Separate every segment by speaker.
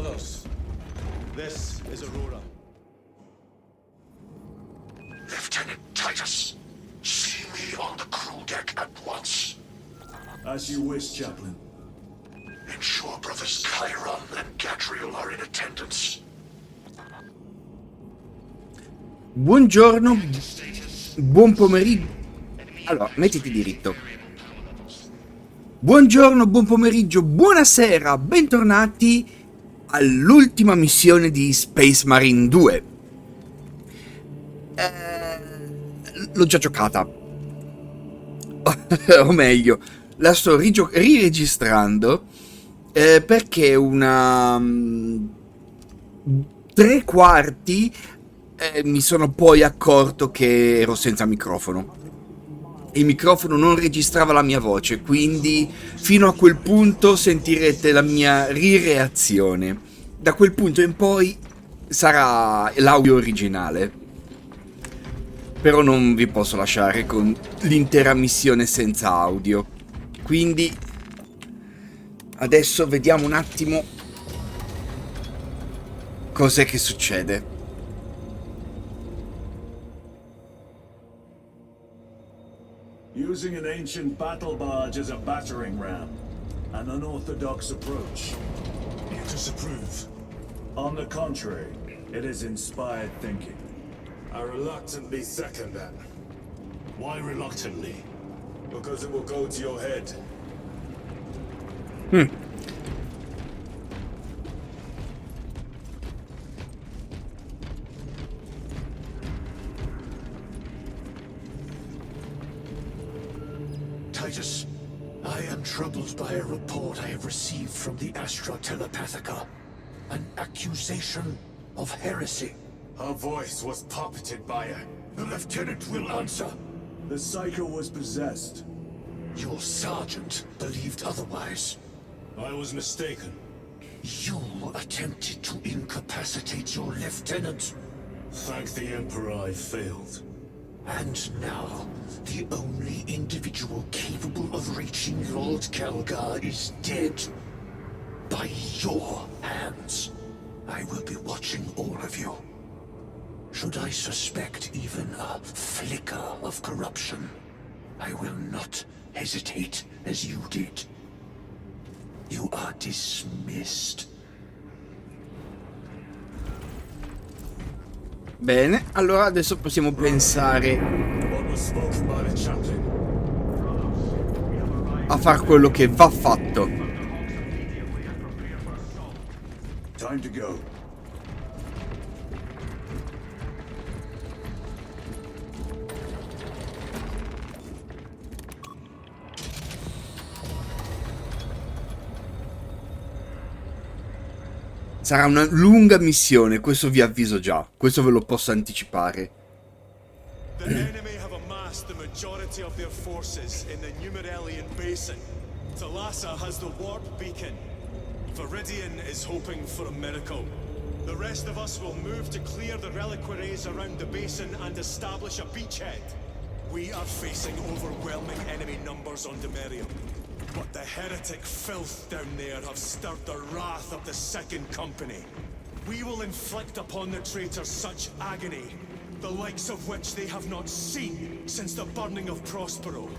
Speaker 1: brothers. This is Aurora.
Speaker 2: Lieutenant Titus, see me on the crew deck at once.
Speaker 3: As you wish, Chaplain.
Speaker 2: Ensure brothers Chiron and Gadriel are in attendance.
Speaker 4: Buongiorno, buon pomeriggio. Allora, mettiti diritto. Buongiorno, buon pomeriggio, buonasera, bentornati all'ultima missione di Space Marine 2. L'ho già giocata. O meglio, la sto riregistrando perché una 3/4 mi sono poi accorto che ero senza microfono. Il microfono non registrava la mia voce, quindi fino a quel punto sentirete la mia rireazione. Da quel punto in poi sarà l'audio originale. Però non vi posso lasciare con l'intera missione senza audio. Quindi adesso vediamo un attimo cos'è che succede.
Speaker 3: Using an ancient battle barge as a battering ram. An unorthodox approach.
Speaker 1: You disapprove.
Speaker 3: On the contrary, it is inspired thinking.
Speaker 1: I reluctantly second that. Why reluctantly? Because it will go to your head.
Speaker 2: Titus, I am troubled by a report I have received from the Astra Telepathica. An accusation of heresy.
Speaker 1: Her voice was puppeted by her.
Speaker 2: The lieutenant will answer.
Speaker 3: The Psycho was possessed.
Speaker 2: Your sergeant believed otherwise.
Speaker 1: I was mistaken.
Speaker 2: You attempted to incapacitate your lieutenant.
Speaker 1: Thank the Emperor I failed.
Speaker 2: And now, the only individual capable of reaching Lord Kelgar is dead. By your hands. I will be watching all of you. Should I suspect even a flicker of corruption, I will not hesitate as you did. You are dismissed.
Speaker 4: Bene, allora adesso possiamo pensare
Speaker 1: What was spoken by the chaplain?
Speaker 4: a far quello che va fatto.
Speaker 3: Time to go.
Speaker 4: Sarà una lunga missione, questo vi avviso già, questo ve lo posso anticipare.
Speaker 5: The enemy have amassed the majority of their forces in the Numeralian Basin. Thalassa has the warp beacon. Viridian is hoping for a miracle. The rest of us will move to clear the reliquaries around the basin and establish a beachhead. We are facing overwhelming enemy numbers on Demerium. But the heretic filth down there have stirred the wrath of the Second Company. We will inflict upon the traitors such agony, the likes of which they have not seen since the burning of Prospero.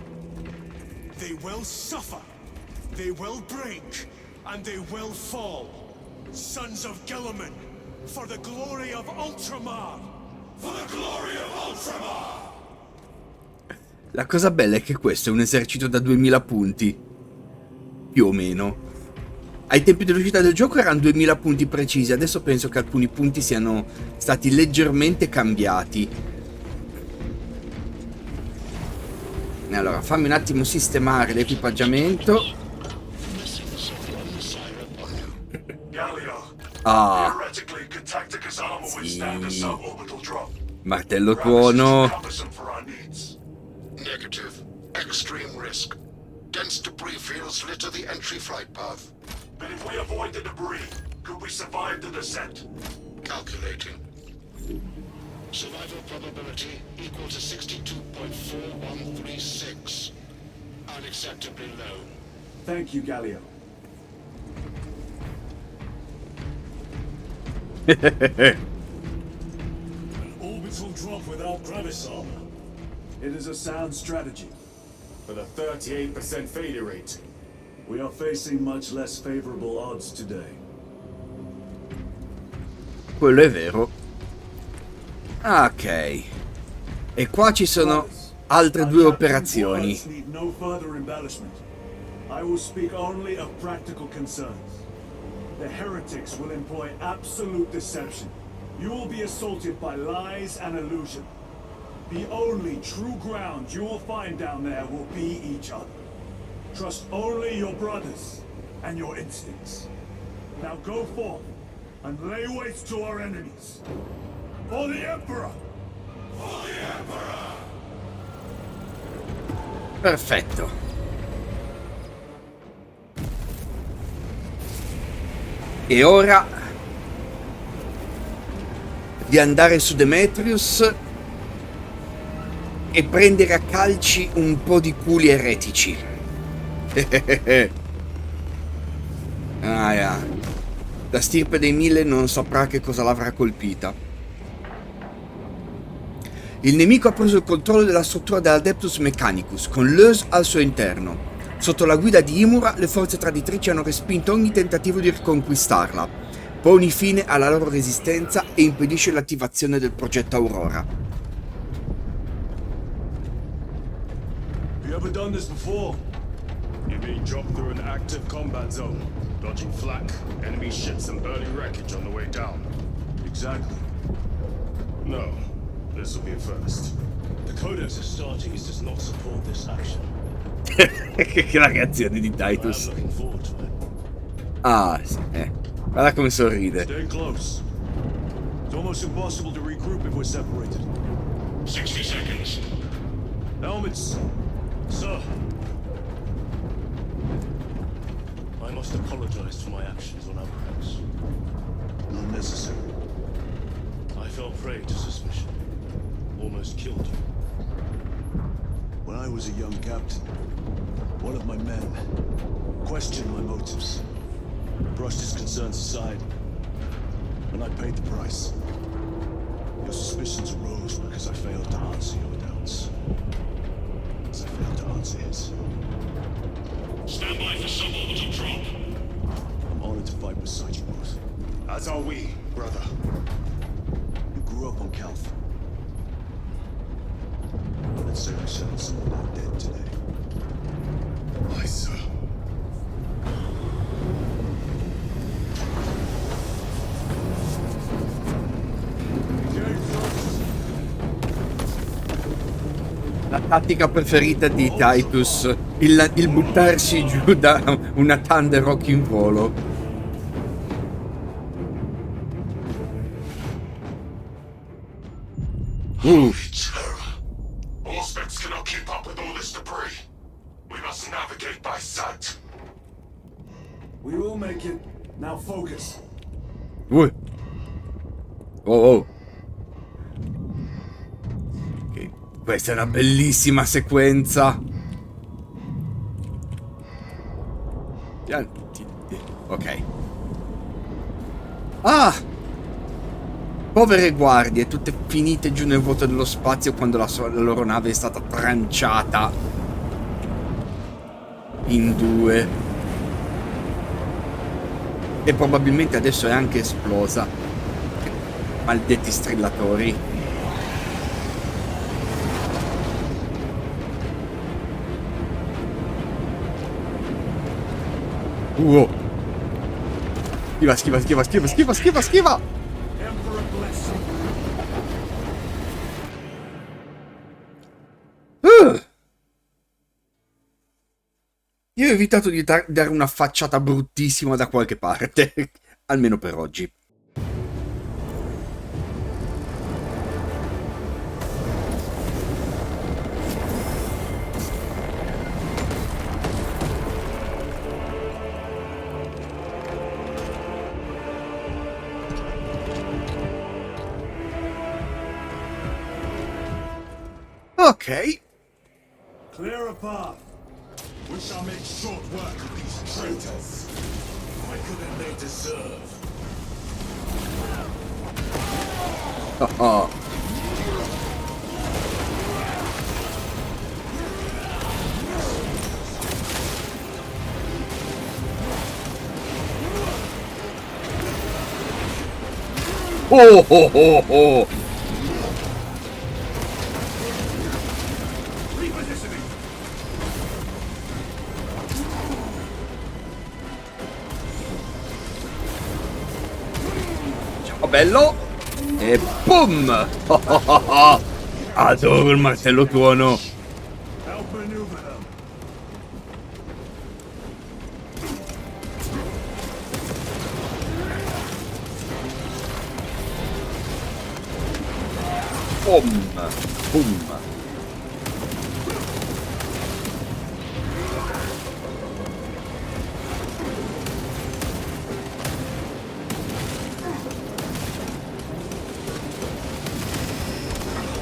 Speaker 5: They will suffer, they will break, and they will fall. Sons of Gilliman, for the glory of Ultramar! For the glory of Ultramar!
Speaker 4: La cosa bella è che questo è un esercito da 2000 punti. Più o meno. Ai tempi dell'uscita del gioco erano 2000 punti precisi, adesso penso che alcuni punti siano stati leggermente cambiati. Allora, fammi un attimo sistemare l'equipaggiamento. Ah, sì. Martello tuono.
Speaker 2: Negative. Extreme risk. Dense debris fields litter the entry flight path.
Speaker 6: But if we avoid the debris, could we survive the descent?
Speaker 2: Calculating. Survival probability equal to 62.4136. Unacceptably low.
Speaker 3: Thank you, Galio. An orbital drop without gravis armor. It is a sound strategy.
Speaker 1: With a 38% failure rate.
Speaker 3: We are facing much less favorable odds today.
Speaker 4: Quello è vero. Ok. E qua ci sono altre due operazioni.
Speaker 3: Need no further embellishment. I will speak only of practical concerns. The heretics will employ absolute deception. You will be assaulted by lies and illusion. The only true ground you will find down there will be each other. Trust only your brothers and your instincts. Now go forth and lay waste to our enemies. For the Emperor! For the Emperor!
Speaker 4: Perfetto. E ora di andare su Demetrius e prendere a calci un po' di culi eretici. Yeah. La stirpe dei 1000 non saprà che cosa l'avrà colpita. Il nemico ha preso il controllo della struttura dell'Adeptus Mechanicus, con l'Eus al suo interno. Sotto la guida di Imura, le forze traditrici hanno respinto ogni tentativo di riconquistarla. Poni fine alla loro resistenza e impedisce l'attivazione del progetto Aurora.
Speaker 3: You ever done this before?
Speaker 1: You mean drop through an active combat zone, dodging flak, enemy ships and burning wreckage on the way down?
Speaker 3: Exactly.
Speaker 1: No, this will be a first.
Speaker 5: The Codex Astartes does not support this action.
Speaker 4: Che la reazione di
Speaker 5: I am
Speaker 4: Titus.
Speaker 5: looking forward to it.
Speaker 4: Ah, sì, guarda come sorride.
Speaker 3: Stay close. It's almost impossible to regroup if we're separated.
Speaker 6: 60 seconds.
Speaker 3: Helmets, sir.
Speaker 5: I must apologize for my actions on Alvarez.
Speaker 3: Not necessary.
Speaker 5: I fell prey to suspicion. Almost killed you.
Speaker 3: When I was a young captain, one of my men questioned my motives, brushed his concerns aside, and I paid the price. Your suspicions arose because I failed to answer your doubts. As I failed to answer his.
Speaker 6: Stand by for suborbital drop.
Speaker 3: I'm honored to fight beside you both.
Speaker 1: As are we, brother.
Speaker 3: You grew up on Calth. Let's say we settled some of our dead today.
Speaker 1: Aye, sir.
Speaker 4: La tattica preferita di Titus, il buttarsi giù da una Thunder Rock in volo.
Speaker 6: Terror. Auspex cannot keep up with all this debris. We must navigate by sight.
Speaker 3: We will make it. Now focus.
Speaker 4: Oh, oh. Ok, questa è una bellissima sequenza. Ok. Ah! Povere guardie, tutte finite giù nel vuoto dello spazio quando la loro nave è stata tranciata in due. E probabilmente adesso è anche esplosa. Maledetti strillatori. Schiva, schiva, schiva, schiva, schiva, schiva, schiva!
Speaker 3: Emperor bless you.
Speaker 4: Io ho evitato di dare una facciata bruttissima da qualche parte, almeno per oggi. Ok.
Speaker 3: Clear a path. We shall make short work of these traitors.
Speaker 1: Quicker than they deserve.
Speaker 4: Oh. Oh, oh, oh, oh. Ciao bello. E boom. Oh, oh, oh, oh. Adoro il martello tuono.
Speaker 3: Outmaneuver them.
Speaker 4: Boom. Boom.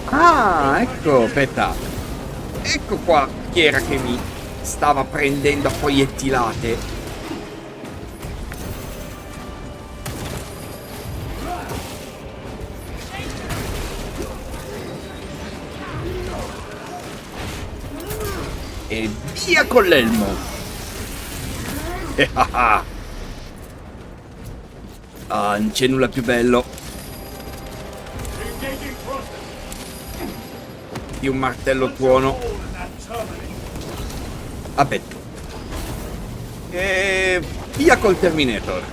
Speaker 4: Ah, ecco, aspetta. Ecco qua chi era che mi stava prendendo a proiettilate. E via con l'elmo. Ah, non c'è nulla più bello di un martello tuono. Vabbè. E via col Terminator.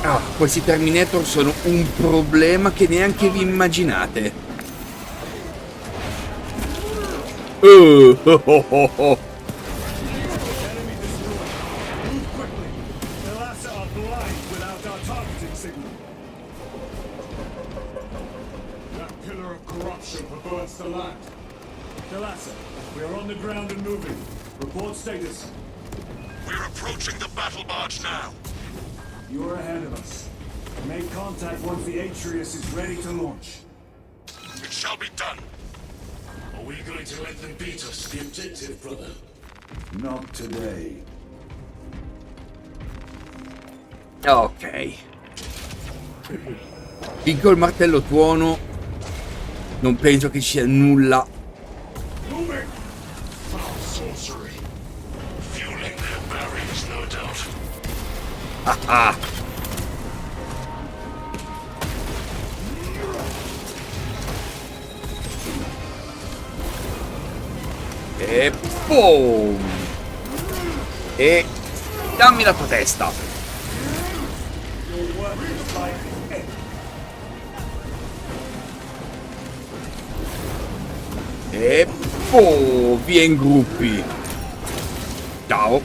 Speaker 4: Ah, questi Terminator sono un problema che neanche vi immaginate. Oh, oh, oh, oh.
Speaker 3: Enemy destroyed. Move quickly. The latter are blind without our targeting signal.
Speaker 1: That pillar of corruption perverts the land.
Speaker 3: Delassa, we are on the ground and moving. Report status.
Speaker 6: We're approaching the battle barge now.
Speaker 3: You are ahead of us. Make contact once the Atreus is ready to launch.
Speaker 6: It shall be done.
Speaker 1: Are we going to let them beat us? The objective, brother.
Speaker 3: Not today.
Speaker 4: Ok. Finché ho il martello tuono non penso che ci sia nulla.
Speaker 6: Moving. Foul sorcery. Fueling their barriers, no doubt.
Speaker 4: Ah ah. E boom. E dammi la tua testa. E boom, via in gruppi. Ciao.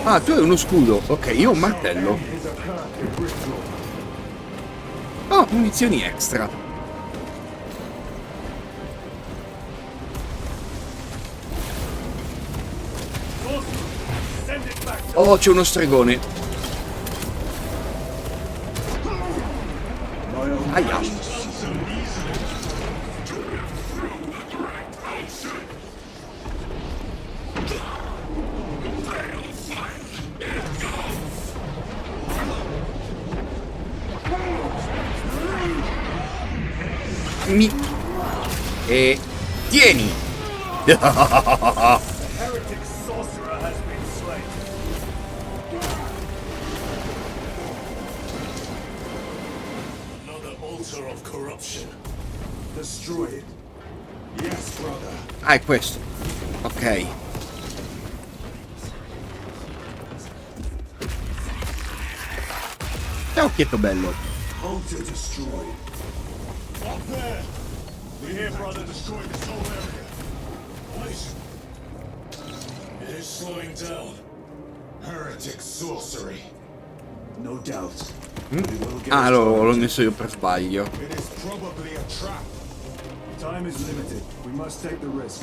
Speaker 4: Ah, tu hai uno scudo. Ok, io ho un martello. Oh, munizioni extra. Oh, c'è uno stregone. Aia. E tieni.
Speaker 3: Heretic sorcerer has been slain.
Speaker 1: Another altar of corruption.
Speaker 3: Destroy it.
Speaker 1: Yes, brother.
Speaker 4: Ah, è questo. Ok. Ciao, occhietto bello.
Speaker 3: Altar destroyed.
Speaker 1: Up there! We hear brother destroyed this whole area. Nice. It is slowing down. Heretic sorcery.
Speaker 3: No doubt.
Speaker 4: Ah, l'ho messo io per sbaglio.
Speaker 1: It is probably a trap.
Speaker 3: Time is limited. We must take the risk.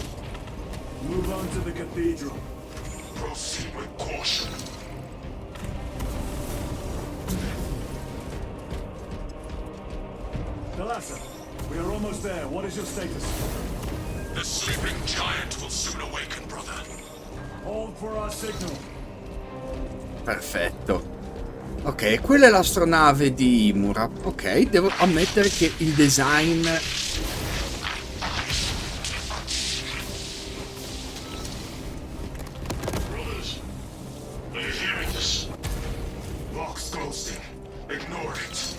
Speaker 3: Move on to the cathedral.
Speaker 6: Proceed with caution.
Speaker 3: Delassa, we are almost there. What is your status?
Speaker 6: The sleeping giant will soon awaken, brother.
Speaker 3: Hold for our signal.
Speaker 4: Perfetto. Ok, quella è l'astronave di Imura. Ok, devo ammettere che il design...
Speaker 6: Brothers, are you hearing this? Lock's ghosting. Ignore it.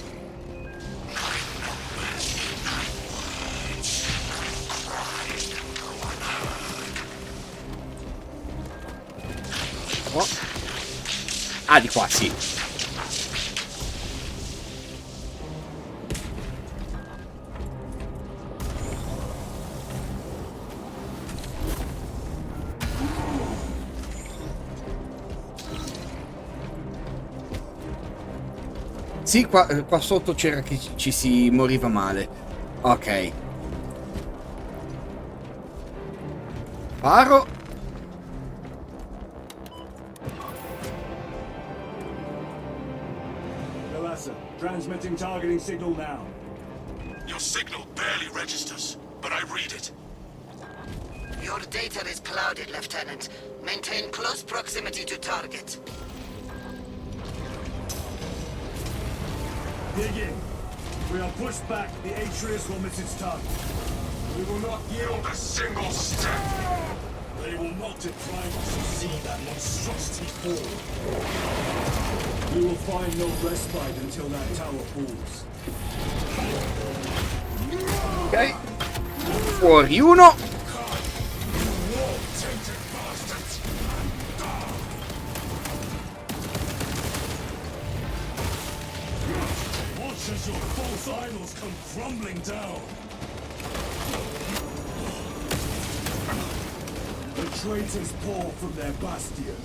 Speaker 4: Oh. Ah, di qua, sì. Sì, qua sotto c'era che ci si moriva male. Ok. Paro.
Speaker 3: Galassa, transmitting targeting signal now.
Speaker 6: Your signal barely registers, but I read it.
Speaker 7: Your data is clouded, Lieutenant. Maintain close proximity to target.
Speaker 3: Dig in. We are pushed back. The Atreus will miss its target.
Speaker 6: We will not yield a single step.
Speaker 1: They will not deprive us to see that monstrosity fall.
Speaker 3: We will find no respite until that tower falls.
Speaker 4: Ok. Fuori uno.
Speaker 6: Tainted bastards!
Speaker 1: Watch as your false idols come crumbling down.
Speaker 3: The traitors pour from their bastion.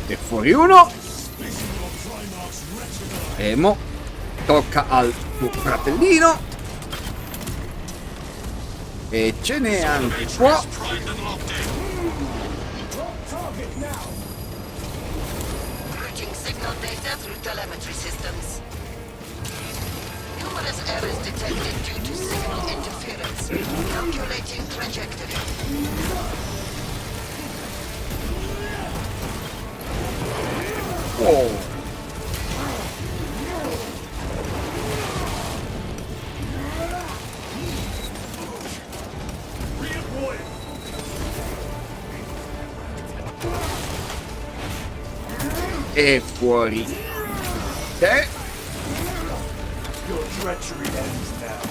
Speaker 4: E fuori uno.
Speaker 1: Spitting your Primarch's wretched eye.
Speaker 4: E mo tocca al tuo fratellino. E ce n'è anche qua.
Speaker 6: Primed and locked in.
Speaker 3: Target now!
Speaker 7: Routing signal data through telemetry systems. Numerous errors detected due to signal interference. Calculating trajectory.
Speaker 4: Oh.
Speaker 3: Redeploying!
Speaker 4: E fuori. Te.
Speaker 3: Your treachery ends now.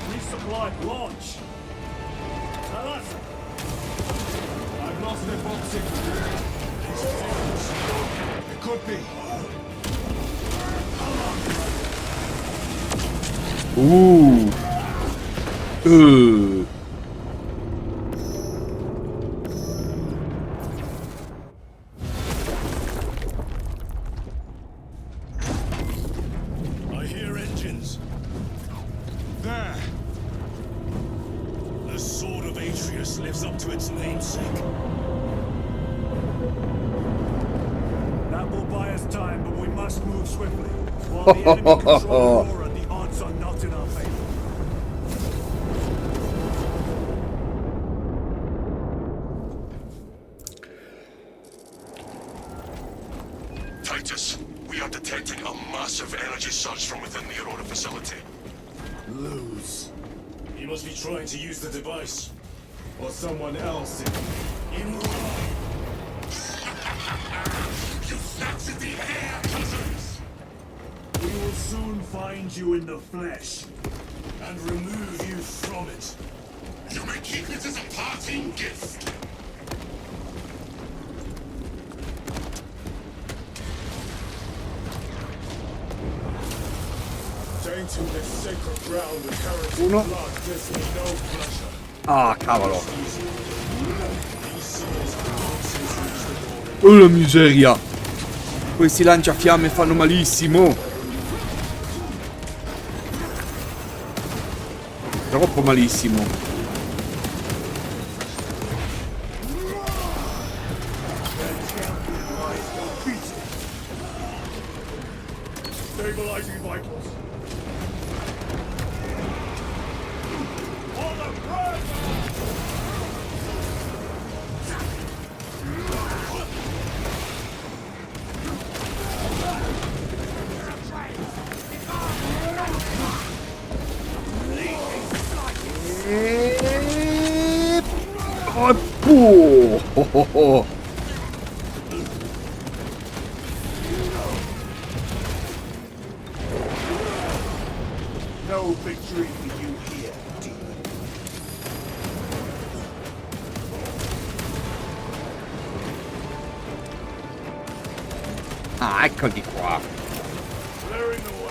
Speaker 3: Resupply launch! Galassa! I've lost their box signal.
Speaker 1: It could be.
Speaker 4: Uh.
Speaker 1: I hear engines. There. The sword of Atreus lives up to its namesake.
Speaker 3: That will buy us time, but we must move swiftly. While the enemy control Aurora, the odds are not in our favor.
Speaker 6: Titus, we are detecting a massive energy surge from within the Aurora facility.
Speaker 1: Lose. He must be trying to use the device. Or someone else in
Speaker 6: You snaps at the air, cousins!
Speaker 3: We will soon find you in the flesh.
Speaker 1: and remove you from it.
Speaker 6: You may keep it as a parting gift.
Speaker 1: Tainting this sacred ground with heretic
Speaker 4: Uno.
Speaker 1: blood gives me no pleasure.
Speaker 4: Ah, cavolo.
Speaker 1: These seals are nonsense reach the door.
Speaker 4: Oh la miseria. Questi lanciafiamme fanno malissimo. Troppo malissimo.
Speaker 1: Stabilizing vitals.
Speaker 4: Oh, oh, oh, oh.
Speaker 3: No victory for you here, demon.
Speaker 4: Ah, eccoli qua.
Speaker 3: Clearing the way.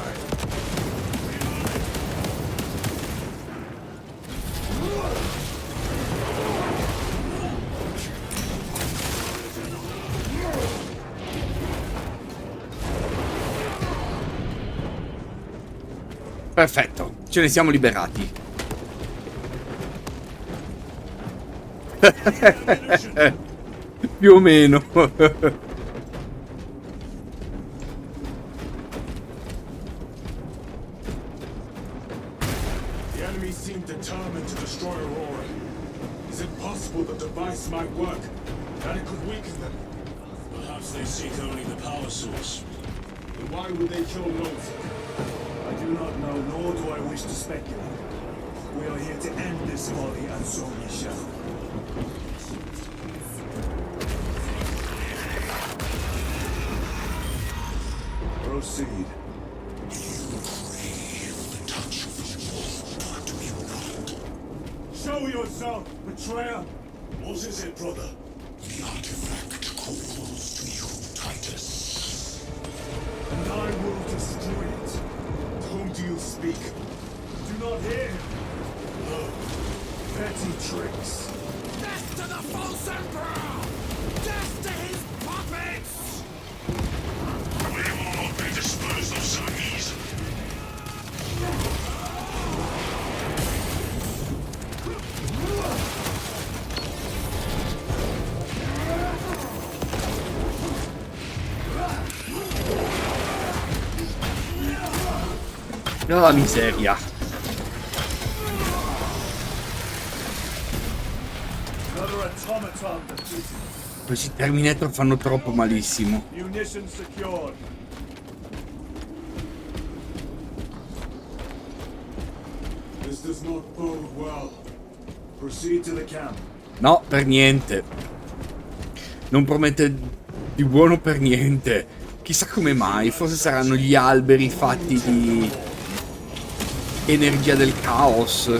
Speaker 4: Perfetto, ce ne siamo liberati. Più o meno.
Speaker 1: The enemy seem determined to destroy Aurora. Is it possible the device might work? That it could weaken them? Perhaps they seek only the power source. Then why would they kill Loth?
Speaker 3: I do not know, nor do I wish to speculate. We are here to end this folly, and so we shall. Proceed. Show yourself, betrayer!
Speaker 1: What is it, brother?
Speaker 6: The artifact calls to you, Titus.
Speaker 3: And I will destroy it.
Speaker 1: To whom do you speak?
Speaker 3: Do not hear him. No. Petty tricks.
Speaker 8: Death to the false emperor! Death to his puppets!
Speaker 6: We will not be disposed of so easily.
Speaker 4: No, miseria.
Speaker 3: Another automaton defeated.
Speaker 4: Questi Terminator fanno troppo malissimo.
Speaker 3: Munitions secured.
Speaker 1: This does not bode well.
Speaker 3: Proceed to the camp.
Speaker 4: No, per niente. Non promette di buono per niente. Chissà come mai. Forse saranno gli alberi fatti di energia del caos.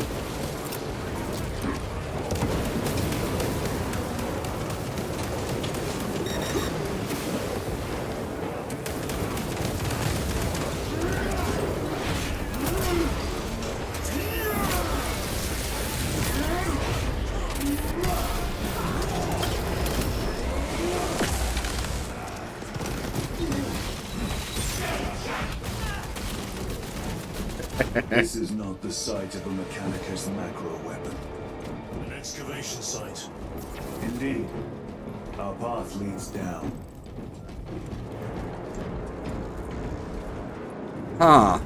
Speaker 3: This is not the site of a Mechanicus macro weapon.
Speaker 1: An excavation site.
Speaker 3: Indeed. Our path leads down.
Speaker 4: Ah.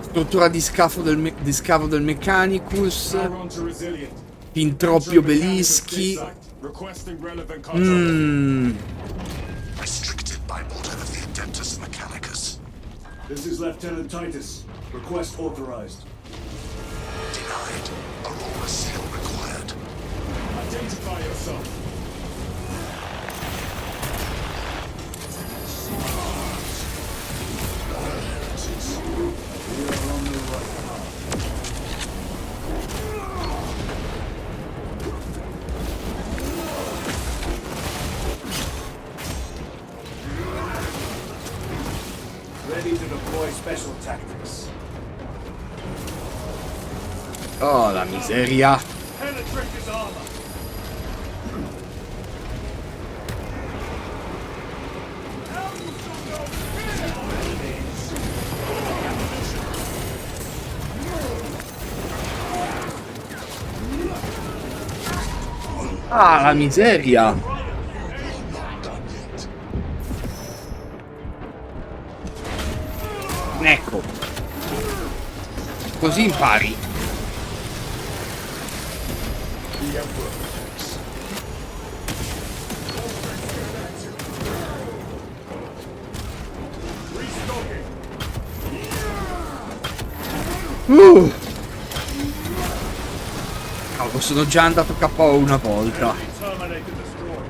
Speaker 4: Struttura di scavo del Mechanicus.
Speaker 1: Power onto resilient.
Speaker 4: Fin troppi obelischi.
Speaker 1: Requesting relevant contact.
Speaker 6: Restricted by order of the Adeptus Mechanicus.
Speaker 3: This is Lieutenant Titus. Request authorized.
Speaker 6: Denied. Aurora seal required.
Speaker 1: Identify yourself.
Speaker 3: We are on the right path. Ready to deploy special tactics.
Speaker 4: Oh, la miseria.
Speaker 3: Penetrate his armor.
Speaker 4: Ah, la miseria. Ecco. Così impari. ecco, sono già andato KO una volta.
Speaker 3: Terminate the destroyer.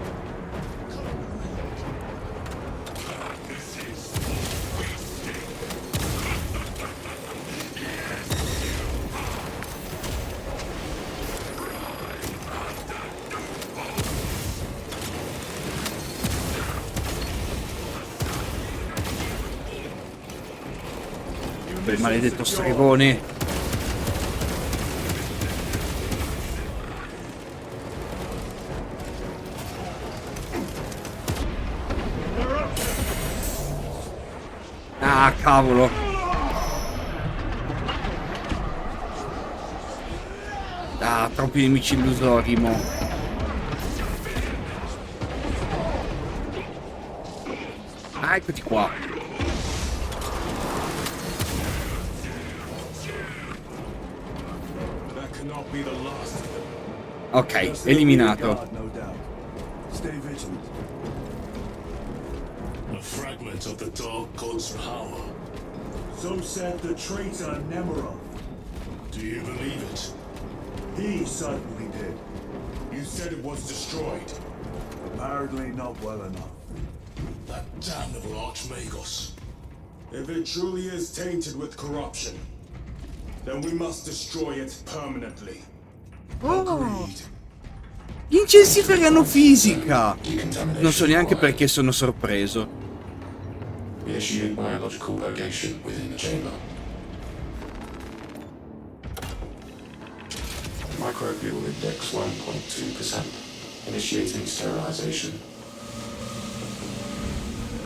Speaker 4: Quel maledetto stregone. Ah, cavolo. Ah, troppi nemici illusori, mo. Ah, eccoti qua.
Speaker 1: That cannot be the last of them.
Speaker 4: Ok, eliminato.
Speaker 3: God, no doubt. Stay vigilant.
Speaker 6: A fragment of the Dark God's power.
Speaker 3: So said the traitor Nemerov.
Speaker 6: Do you believe it?
Speaker 3: He certainly did.
Speaker 1: You said it was destroyed.
Speaker 3: Apparently not well enough.
Speaker 6: That damnable Archmagos.
Speaker 1: If it truly is tainted with corruption, then we must destroy it permanently. Agreed.
Speaker 4: Gli incensiferi hanno fisica. Non so neanche perché sono sorpreso.
Speaker 2: Initiate biological purgation within the chamber. Microbial index 1.2%. Initiating sterilization.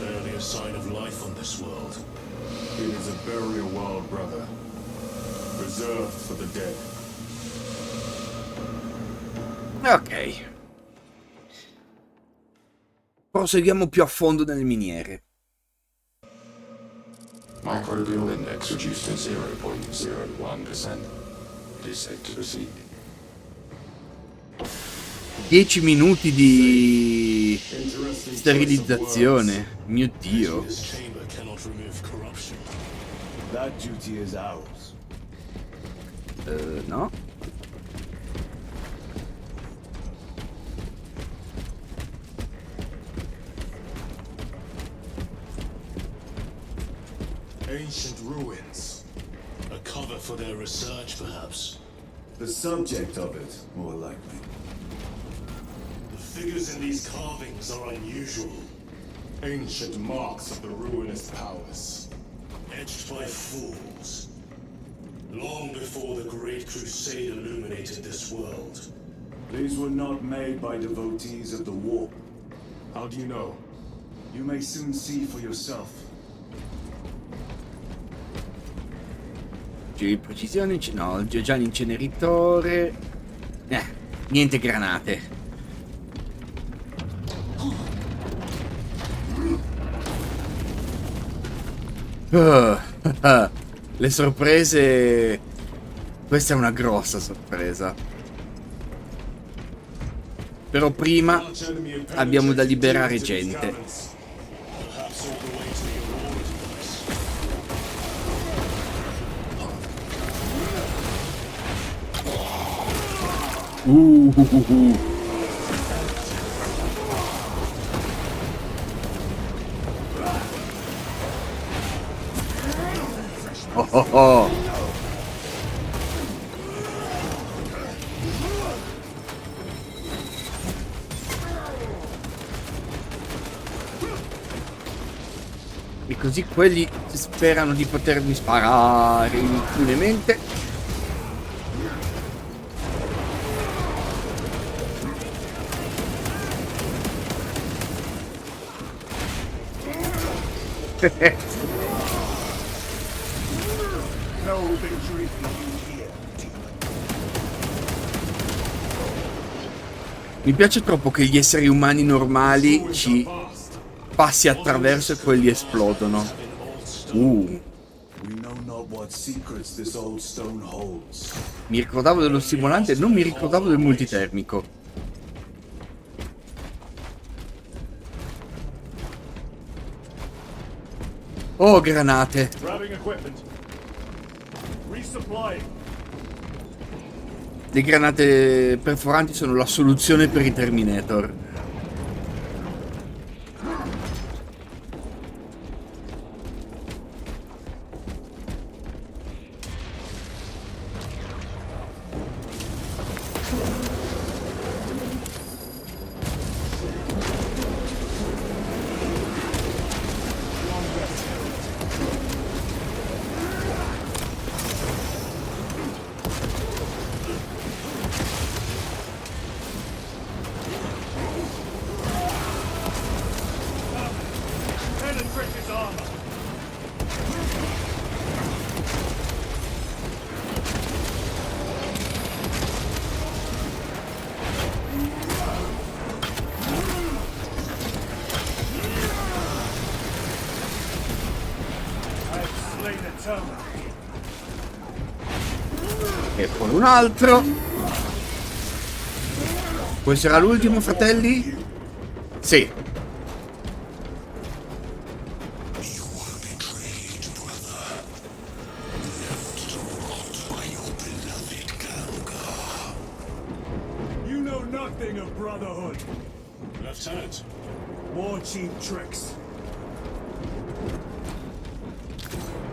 Speaker 6: Barely a sign of life on this world.
Speaker 1: It is a burial world, brother. Reserved for the dead.
Speaker 4: Ok. Proseguiamo più a fondo nelle miniere.
Speaker 2: Microbial index reduced to 0.01%. It is safe to proceed.
Speaker 4: 10 minuti di sterilizzazione. Mio Dio.
Speaker 6: This chamber cannot remove corruption.
Speaker 3: That duty is ours.
Speaker 4: No.
Speaker 1: Ancient ruins.
Speaker 6: A cover for their research, perhaps.
Speaker 3: The subject of it, more likely.
Speaker 6: The figures in these carvings are unusual,
Speaker 1: Ancient marks of the ruinous powers.
Speaker 6: etched by fools. Long before the Great Crusade illuminated this world.
Speaker 3: These were not made by devotees of the warp.
Speaker 1: How do you know?
Speaker 3: You may soon see for yourself.
Speaker 4: Giro di precisione. No, ho già l'inceneritore. Niente granate. Le sorprese. Questa è una grossa sorpresa. Però prima abbiamo da liberare gente.
Speaker 6: Perhaps all the way to the Aurora device.
Speaker 4: Oh oh oh. E così quelli sperano di potermi sparare impunemente.
Speaker 3: No victory for you here.
Speaker 4: Mi piace troppo che gli esseri umani normali ci passi attraverso e quelli esplodono.
Speaker 3: We know not what secrets this old stone holds.
Speaker 4: Mi ricordavo dello stimolante, non mi ricordavo del multitermico. Oh, granate.
Speaker 3: Grabbing equipment. Resupplying.
Speaker 4: Le granate perforanti sono la soluzione per i Terminator.
Speaker 3: Penetrate his armor. I've slain a terminal.
Speaker 4: E poi un altro. Questo era l'ultimo, fratelli? Sì.
Speaker 3: You know nothing of brotherhood.
Speaker 1: Lieutenant,
Speaker 3: More cheap tricks.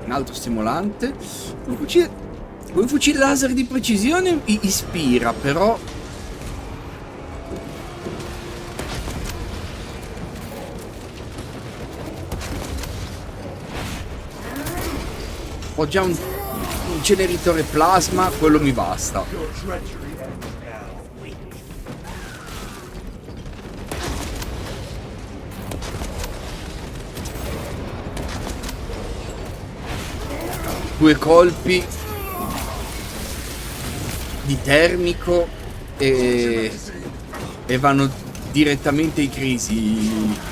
Speaker 4: Un altro stimolante. Un fucile laser di precisione ispira, però. Ho già un inceneritore plasma, quello mi basta.
Speaker 3: Your treachery ends now.
Speaker 4: Due colpi di termico e vanno direttamente in crisi.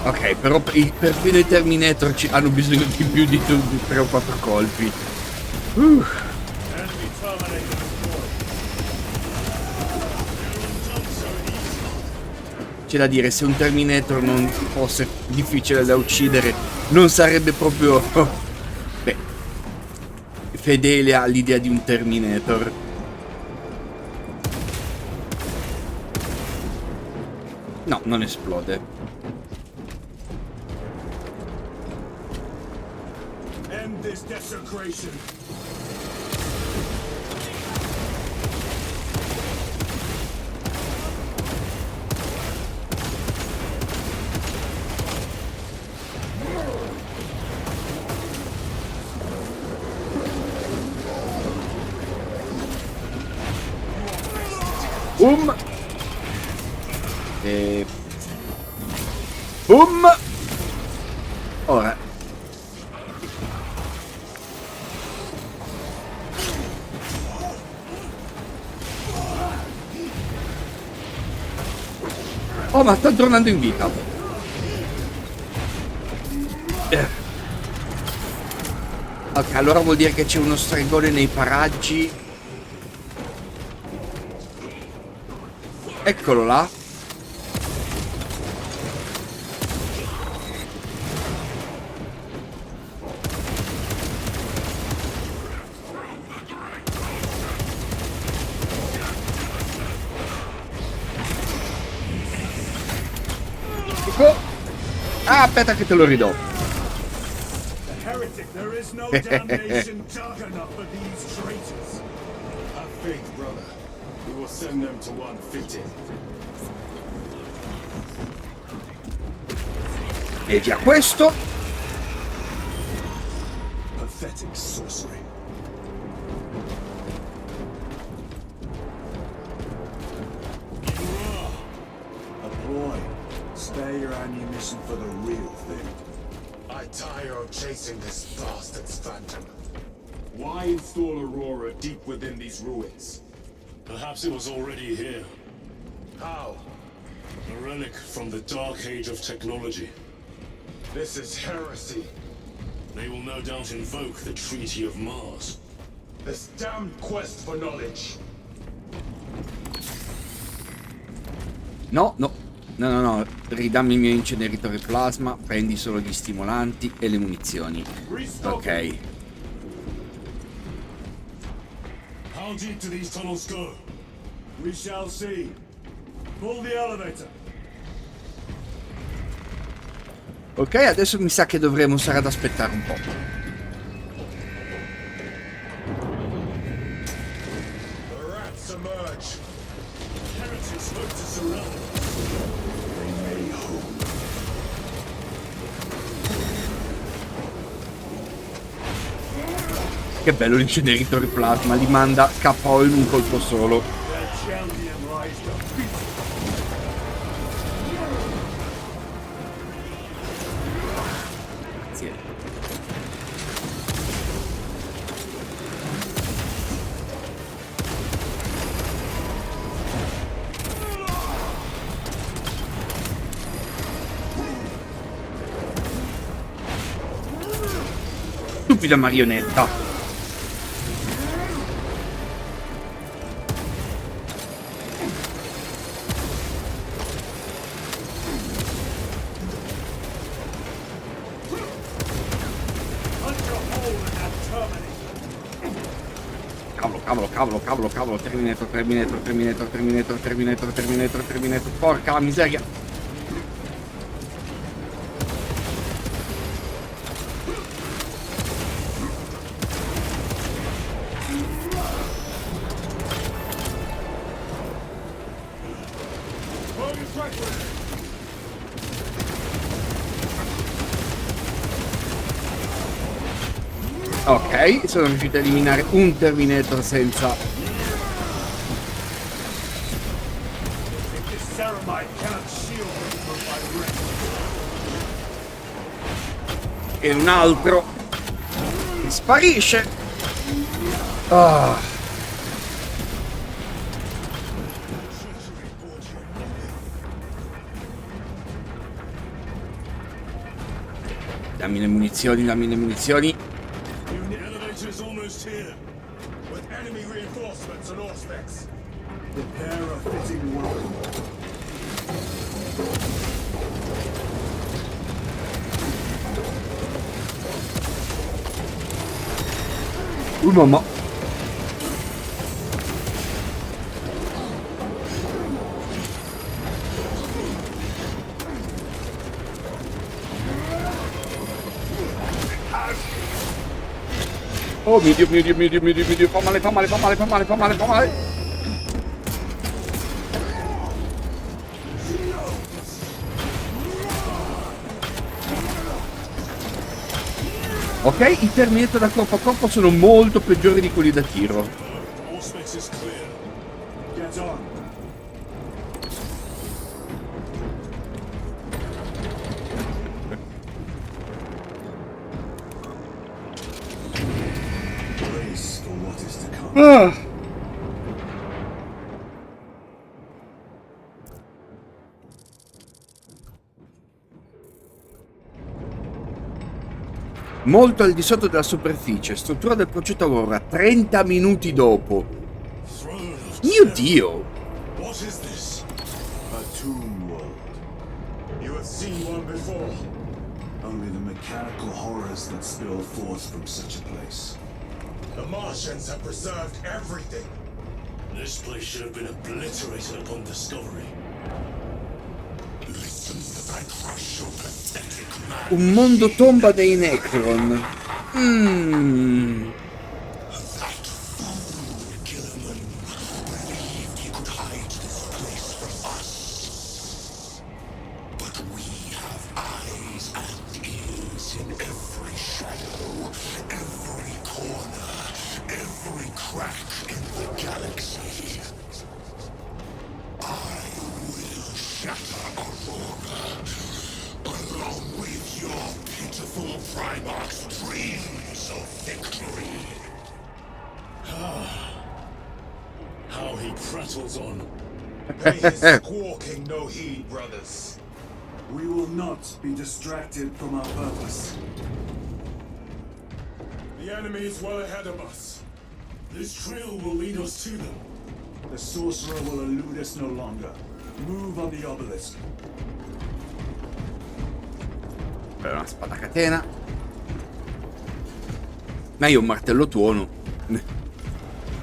Speaker 4: Ok, però perfino i Terminator hanno bisogno di più di 3 o 4 colpi.
Speaker 3: Enemy terminator destroyed.
Speaker 4: C'è da dire, se un Terminator non fosse difficile da uccidere, non sarebbe proprio beh, fedele all'idea di un Terminator. No, non esplode.
Speaker 3: End this desecration.
Speaker 4: Boom! E... Boom! Ora. Oh, ma sta tornando in vita. Ok, allora vuol dire che c'è uno stregone nei paraggi. Eccolo là. Ecco. Ah, aspetta che te lo ridò.
Speaker 3: The heretic, there is no damnation dark enough for these traitors.
Speaker 1: have faith, brother. We will send them to one fitting.
Speaker 4: E via questo.
Speaker 3: Pathetic sorcery. A boy, spare your ammunition for the real thing.
Speaker 6: I tire of chasing this bastard's phantom.
Speaker 1: Why install Aurora deep within these ruins?
Speaker 5: Perhaps it was already here.
Speaker 6: How?
Speaker 5: A relic from the dark age of technology.
Speaker 6: This is heresy.
Speaker 5: They will no doubt invoke the Treaty of Mars.
Speaker 6: This damned quest for knowledge.
Speaker 4: No, no, no, no, no, ridammi il mio inceneritore plasma, prendi solo gli stimolanti e le munizioni. Ok.
Speaker 1: How deep do these tunnels go?
Speaker 3: We shall see. Pull the elevator.
Speaker 4: Ok, adesso mi sa che dovremo stare ad aspettare un po'.
Speaker 1: The rats emerge. Heretics hope to surround us. They may hope.
Speaker 4: Che bello l'inceneritore plasma, li manda KO in un colpo solo.
Speaker 3: Their champion lies defeated.
Speaker 4: Grazie. Stupida marionetta.
Speaker 3: Punch a hole in that terminal.
Speaker 4: Cavolo, Terminator, porca la miseria. Ok, sono riuscito a eliminare un Terminator senza...
Speaker 3: If this ceramide cannot shield them from my ring.
Speaker 4: E un altro che sparisce. Ah. Dammi le munizioni, dammi le munizioni.
Speaker 1: The elevator is almost here. With enemy reinforcements and Auspex.
Speaker 3: Prepare a fitting welcome.
Speaker 4: Mamma. Oh mio Dio, fa male. Ok, i Terminator da corpo a corpo sono molto peggiori di quelli da tiro.
Speaker 1: Auspex is clear.
Speaker 3: Get on. Brace for what is to come.
Speaker 4: Ah. Molto al di sotto della superficie, struttura del progetto Aurora, 30 minuti dopo.
Speaker 1: Throne of
Speaker 4: Mio
Speaker 1: Terror.
Speaker 4: Dio!
Speaker 1: What is this?
Speaker 3: A tomb world.
Speaker 1: You have seen one before.
Speaker 3: Only the mechanical horrors that spill forth from such a place.
Speaker 1: The Martians have preserved everything. This place should have been obliterated upon discovery.
Speaker 6: Listen as I crush your pathetic mind.
Speaker 4: Un mondo tomba dei Necron.
Speaker 6: That fool Gilliman believed he could hide this place from us. But we have eyes and ears in every shadow, every corner, every crack in the galaxy. I will shatter Aurora, along with your pitiful Primarch's dreams of victory.
Speaker 1: How he prattles on.
Speaker 6: Pay his squawking no heed, brothers.
Speaker 3: We will not be distracted from our purpose.
Speaker 1: The enemy is well ahead of us. This trail will lead us to them.
Speaker 3: The sorcerer will elude us no longer. Move on the obelisk.
Speaker 4: Per una spada a catena. Ma io ho un martello tuono.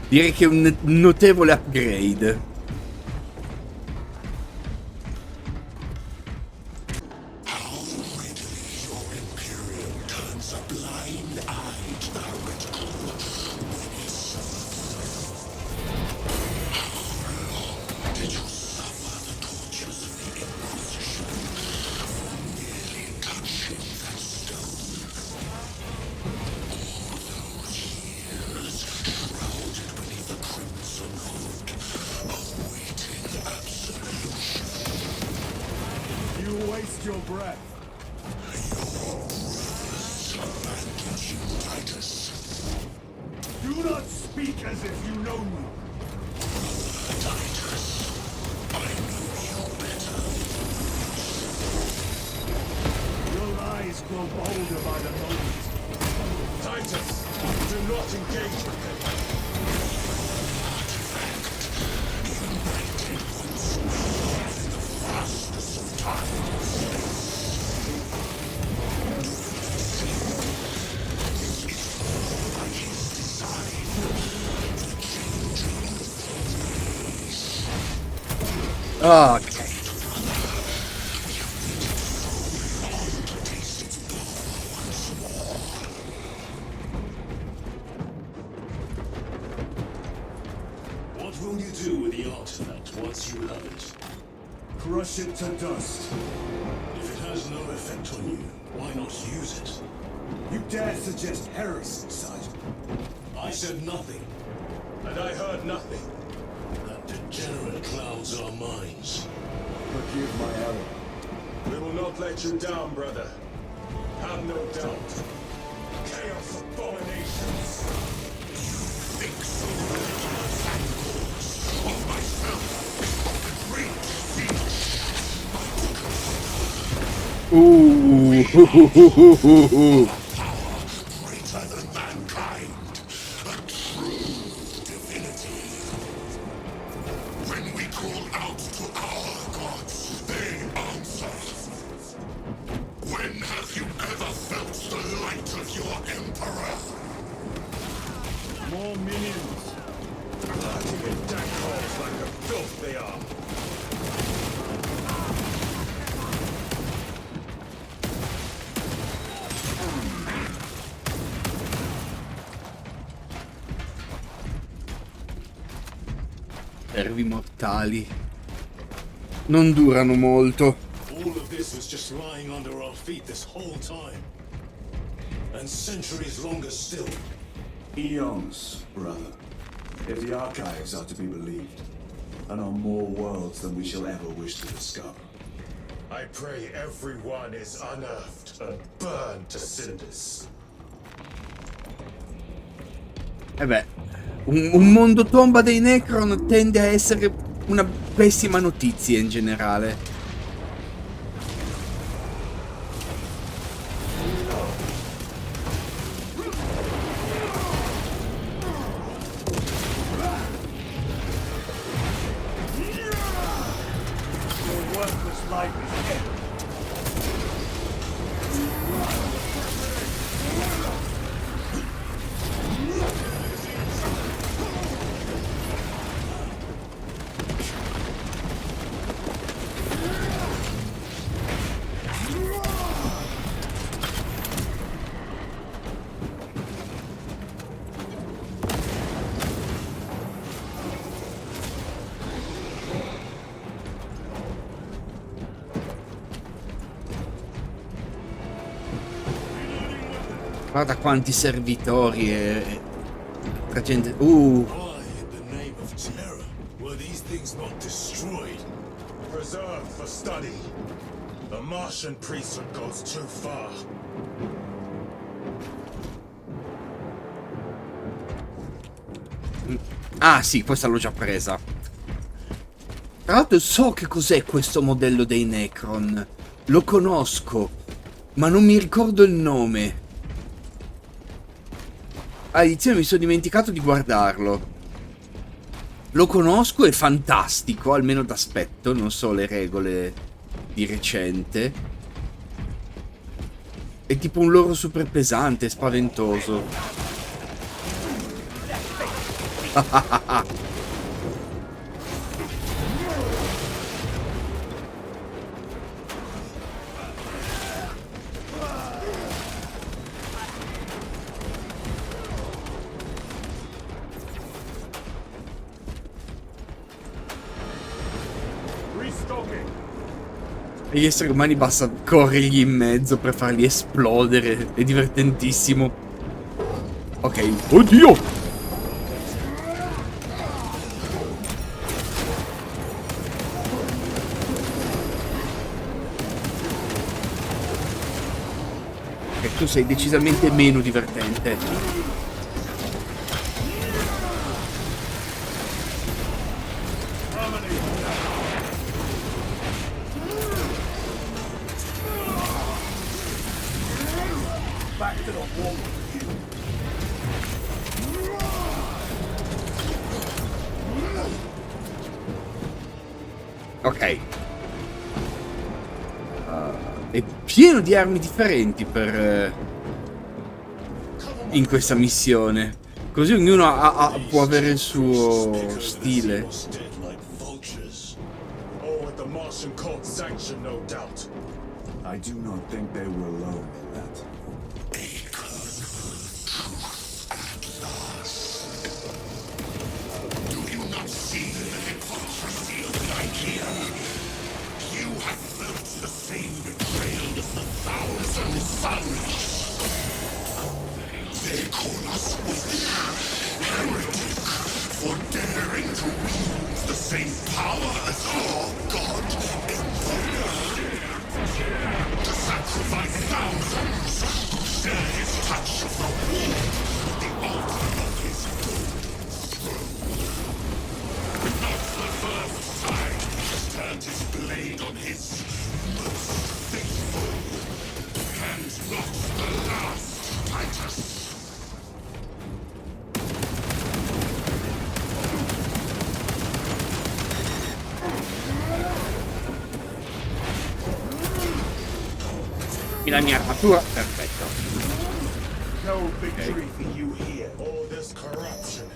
Speaker 4: Direi che è un notevole upgrade.
Speaker 3: You waste your breath. Do not speak as if you know me. Your lies grow bolder by the moment.
Speaker 1: Titus, do not engage with him.
Speaker 4: Ok.
Speaker 1: What will you do with the artifact once you have it?
Speaker 3: Crush it to dust.
Speaker 1: If it has no effect on you, why not use it?
Speaker 3: You dare suggest heresy, Sergeant?
Speaker 1: I said nothing. And I heard nothing. That degenerate clouds our minds.
Speaker 3: Forgive my error.
Speaker 1: We will not let you down, brother. Have no doubt. Chaos abominations.
Speaker 6: Greater than mankind, a true divinity. When we call out to our gods, they answer. When have you ever felt the light of your emperor?
Speaker 3: More minions.
Speaker 1: Parting in dank halls like the filth they are.
Speaker 4: Servi mortali. Non durano molto.
Speaker 1: All of this was just lying under our feet this whole time. And centuries longer still.
Speaker 3: Eons, brother. If the archives are to be believed. And on more worlds than we shall ever wish to discover.
Speaker 1: I pray everyone is unearthed and burned to cinders.
Speaker 4: E beh, un mondo tomba dei Necron tende a essere una pessima notizia in generale.
Speaker 3: Your worthless life is dead.
Speaker 4: Guarda quanti servitori e la gente.
Speaker 1: Why, in the name of terror, were these things not destroyed? Preserved for study. The Martian priesthood goes too far.
Speaker 4: Ah sì, questa l'ho già presa. Tra l'altro so che cos'è questo modello dei Necron. Lo conosco, ma non mi ricordo il nome. All'inizio mi sono dimenticato di guardarlo. Lo conosco, è fantastico, almeno d'aspetto, non so le regole di recente. È tipo un loro super pesante, spaventoso. E gli esseri umani basta corrergli in mezzo per farli esplodere. È divertentissimo. Ok. Oddio! E tu sei decisamente meno divertente. Ok. È pieno di armi differenti per in questa missione. Così ognuno può avere il suo stile.
Speaker 3: I do not think they were alone in that.
Speaker 6: Do you not see the hypocrisy of the idea? You have felt the same betrayal as the 1,000 suns. They call us witch, heretic, for daring to wield the same power as our god, Emperor. To sacrifice thousands to share his touch of the warmth at the altar of his throne. Not the first time he's turned his blade on his most faithful, and not the last, Titus.
Speaker 4: La mia armatura, perfetto.
Speaker 3: No victory for you here.
Speaker 1: All this corruption,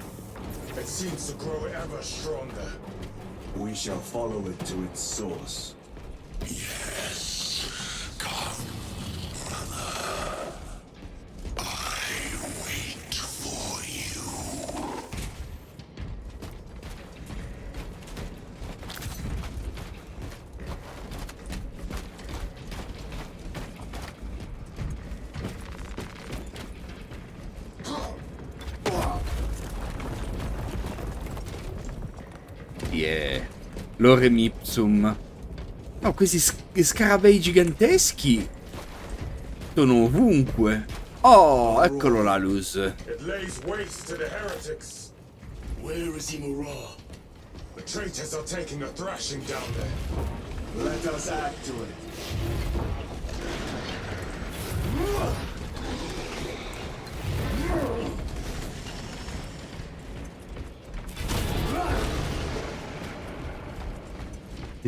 Speaker 1: it seems to grow ever stronger.
Speaker 3: We shall follow it to its source.
Speaker 6: Yes, come, brother. I wait for you.
Speaker 4: Yeah. Lorem ipsum. Oh, questi scarabei giganteschi sono ovunque. Oh, eccolo la Luz.
Speaker 1: It lays waste to the heretics.
Speaker 2: Where is Imura?
Speaker 1: The traitors are taking a thrashing down there.
Speaker 3: Let us add to it.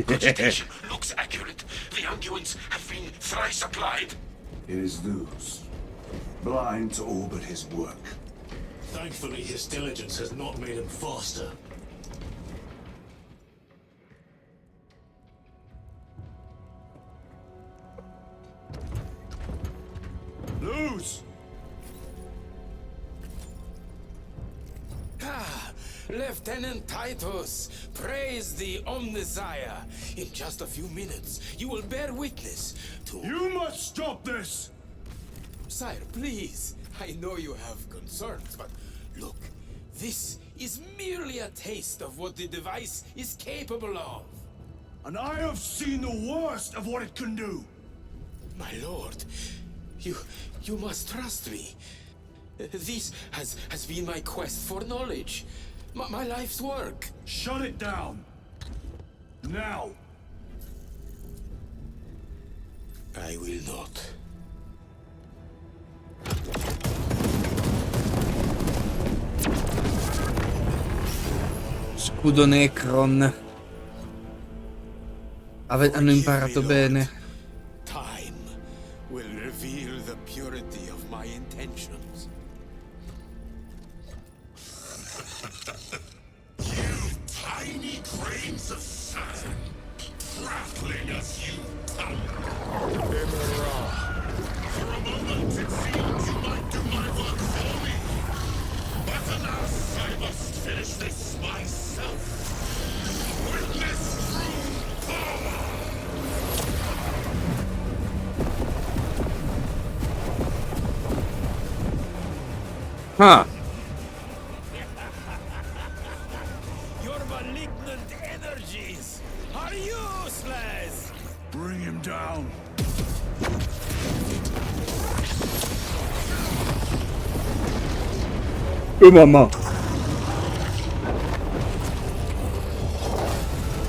Speaker 6: Constitution looks accurate. The unguents have been thrice applied.
Speaker 3: It is Luz, blind to all but his work.
Speaker 2: Thankfully, his diligence has not made him faster.
Speaker 3: Luz!
Speaker 8: Lieutenant Titus, praise the Omnisire. In just a few minutes, you will bear witness to...
Speaker 3: You must stop this!
Speaker 8: Sire, please. I know you have concerns, but look, this is merely a taste of what the device is capable of.
Speaker 3: And I have seen the worst of what it can do!
Speaker 8: My lord, you must trust me. This has been my quest for knowledge. My life's work.
Speaker 3: Shut it down! Now!
Speaker 8: I will not.
Speaker 4: Scudo Necron. Hanno imparato bene.
Speaker 8: Time will reveal the purity of my intentions.
Speaker 6: You tiny grains of sand, prattling as you thunder. For a moment it seemed you might do my work for me. But alas, I must finish this myself. Witness true power!
Speaker 4: Ah,
Speaker 8: Your malignant energies are useless!
Speaker 3: Bring him down.
Speaker 4: oh mamma.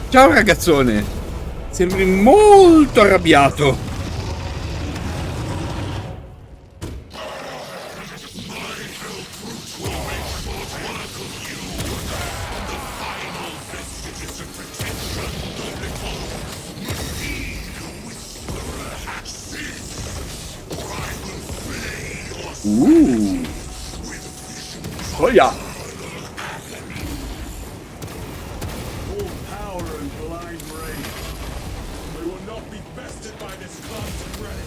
Speaker 4: Ciao ragazzone. Sembri molto arrabbiato. Oh yeah.
Speaker 3: Full power and blind rage. We will not be bested by this clumsy relic.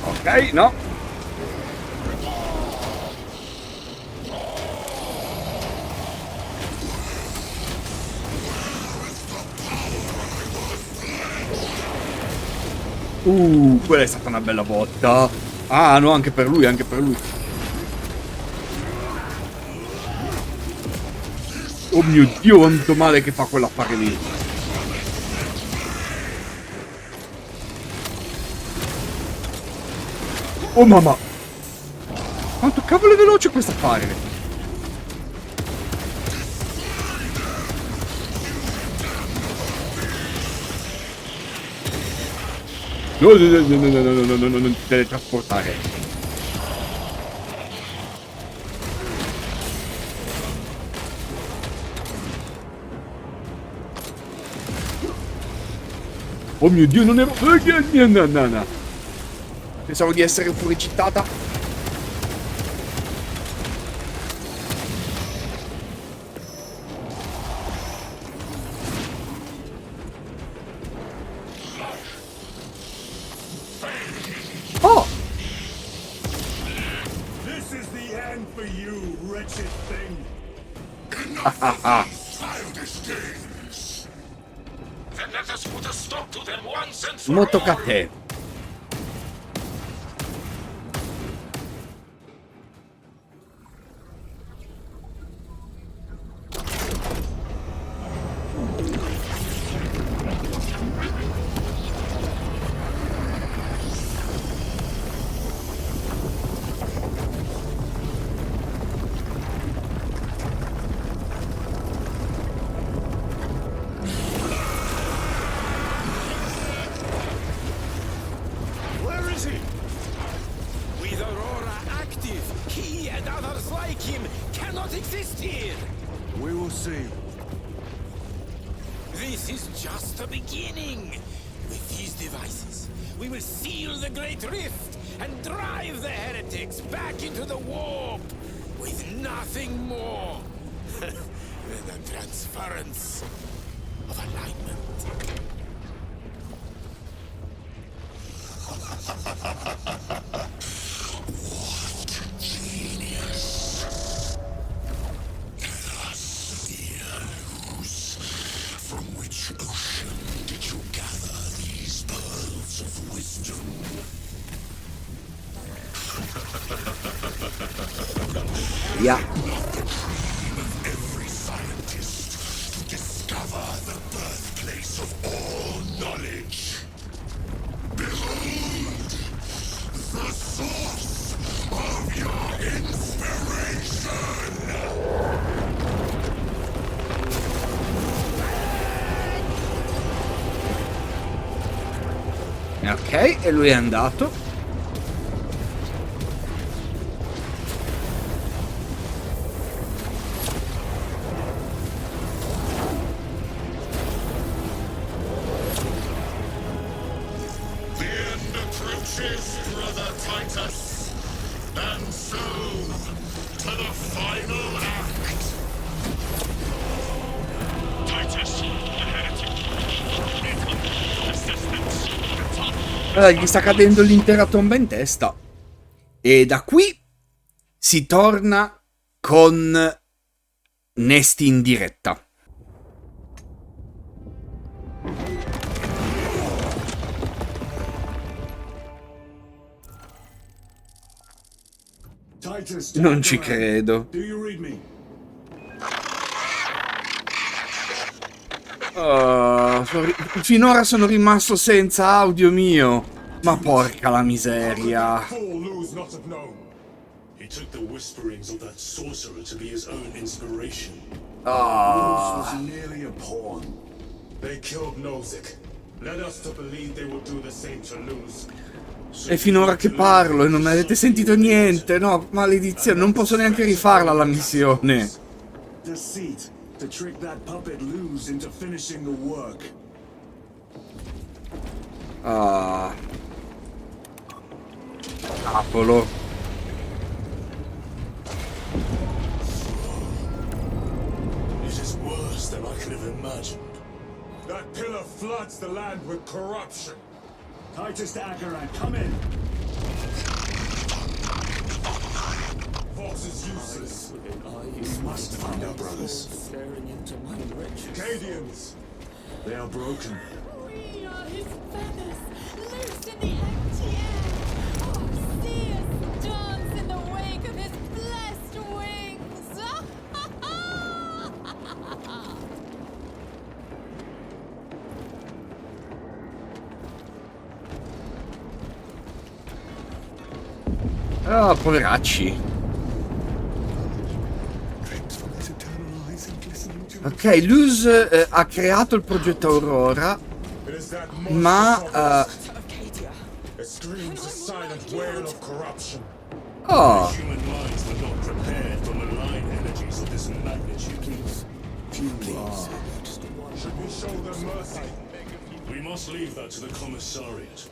Speaker 4: Ok, no. Quella è stata una bella botta. Ah, no, anche per lui, anche per lui. Oh mio Dio, quanto male che fa quell'affare lì. Oh mamma. Quanto cavolo è veloce questo affare. No, non ti teletrasportare. Oh mio Dio, non ero... No. Pensavo di essere fuoricitata. Oh!
Speaker 3: This is the end for you, wretched thing.
Speaker 6: Childish games! Then let us put a stop to them once and for
Speaker 4: Mo tocca a
Speaker 6: all!
Speaker 4: te.
Speaker 8: Where is he? With Aurora active, he and others like him cannot exist here!
Speaker 3: We will see.
Speaker 8: This is just the beginning! With these devices, we will seal the Great Rift and drive the heretics back into the warp with nothing more than the transference of alignment.
Speaker 6: From which ocean did you gather these pearls of wisdom?
Speaker 4: Yeah.
Speaker 6: Every scientist to discover the birthplace of all knowledge. Behold, the source of your inspiration!
Speaker 4: Ok, e lui è andato.
Speaker 6: The end approaches, brother Titus. And so, to the final act. Titus, the heretic. Assistance.
Speaker 4: Allora, gli sta cadendo l'intera tomba in testa. E da qui si torna con Nesti in diretta.
Speaker 3: Titus,
Speaker 4: Non ci credo.
Speaker 3: do you read me?
Speaker 4: Finora sono rimasto senza audio mio. Ma porca la miseria.
Speaker 1: Fool lose not have known. He took the whisperings of that sorcerer to be his own inspiration.
Speaker 3: Was nearly a pawn.
Speaker 1: They killed Nozick. Led us to believe they would do the same to Luz.
Speaker 4: È finora che parlo e non mi avete sentito niente. No, maledizione, non posso neanche rifarla la missione.
Speaker 3: Deceit to trick that puppet Luz into finishing the work.
Speaker 4: Ah. Cavolo.
Speaker 1: It is worse than I could have imagined. That pillar floods the land with corruption.
Speaker 3: Titus to Akaran, come in.
Speaker 1: Fox is useless.
Speaker 3: We must find our brothers.
Speaker 1: Acadians.
Speaker 3: They are broken.
Speaker 9: We are his feathers, loose in the empty air. Oh, see us dance in the wake of his blessed wings.
Speaker 4: Ah, poveracci. Ok, Luz ha creato il progetto Aurora,
Speaker 1: It is that
Speaker 4: ma...
Speaker 1: It screams a silent wail of corruption.
Speaker 4: oh,
Speaker 1: Human minds were not prepared for malign energies of this magnitude. Should we show them mercy? We must leave that to the commissariat.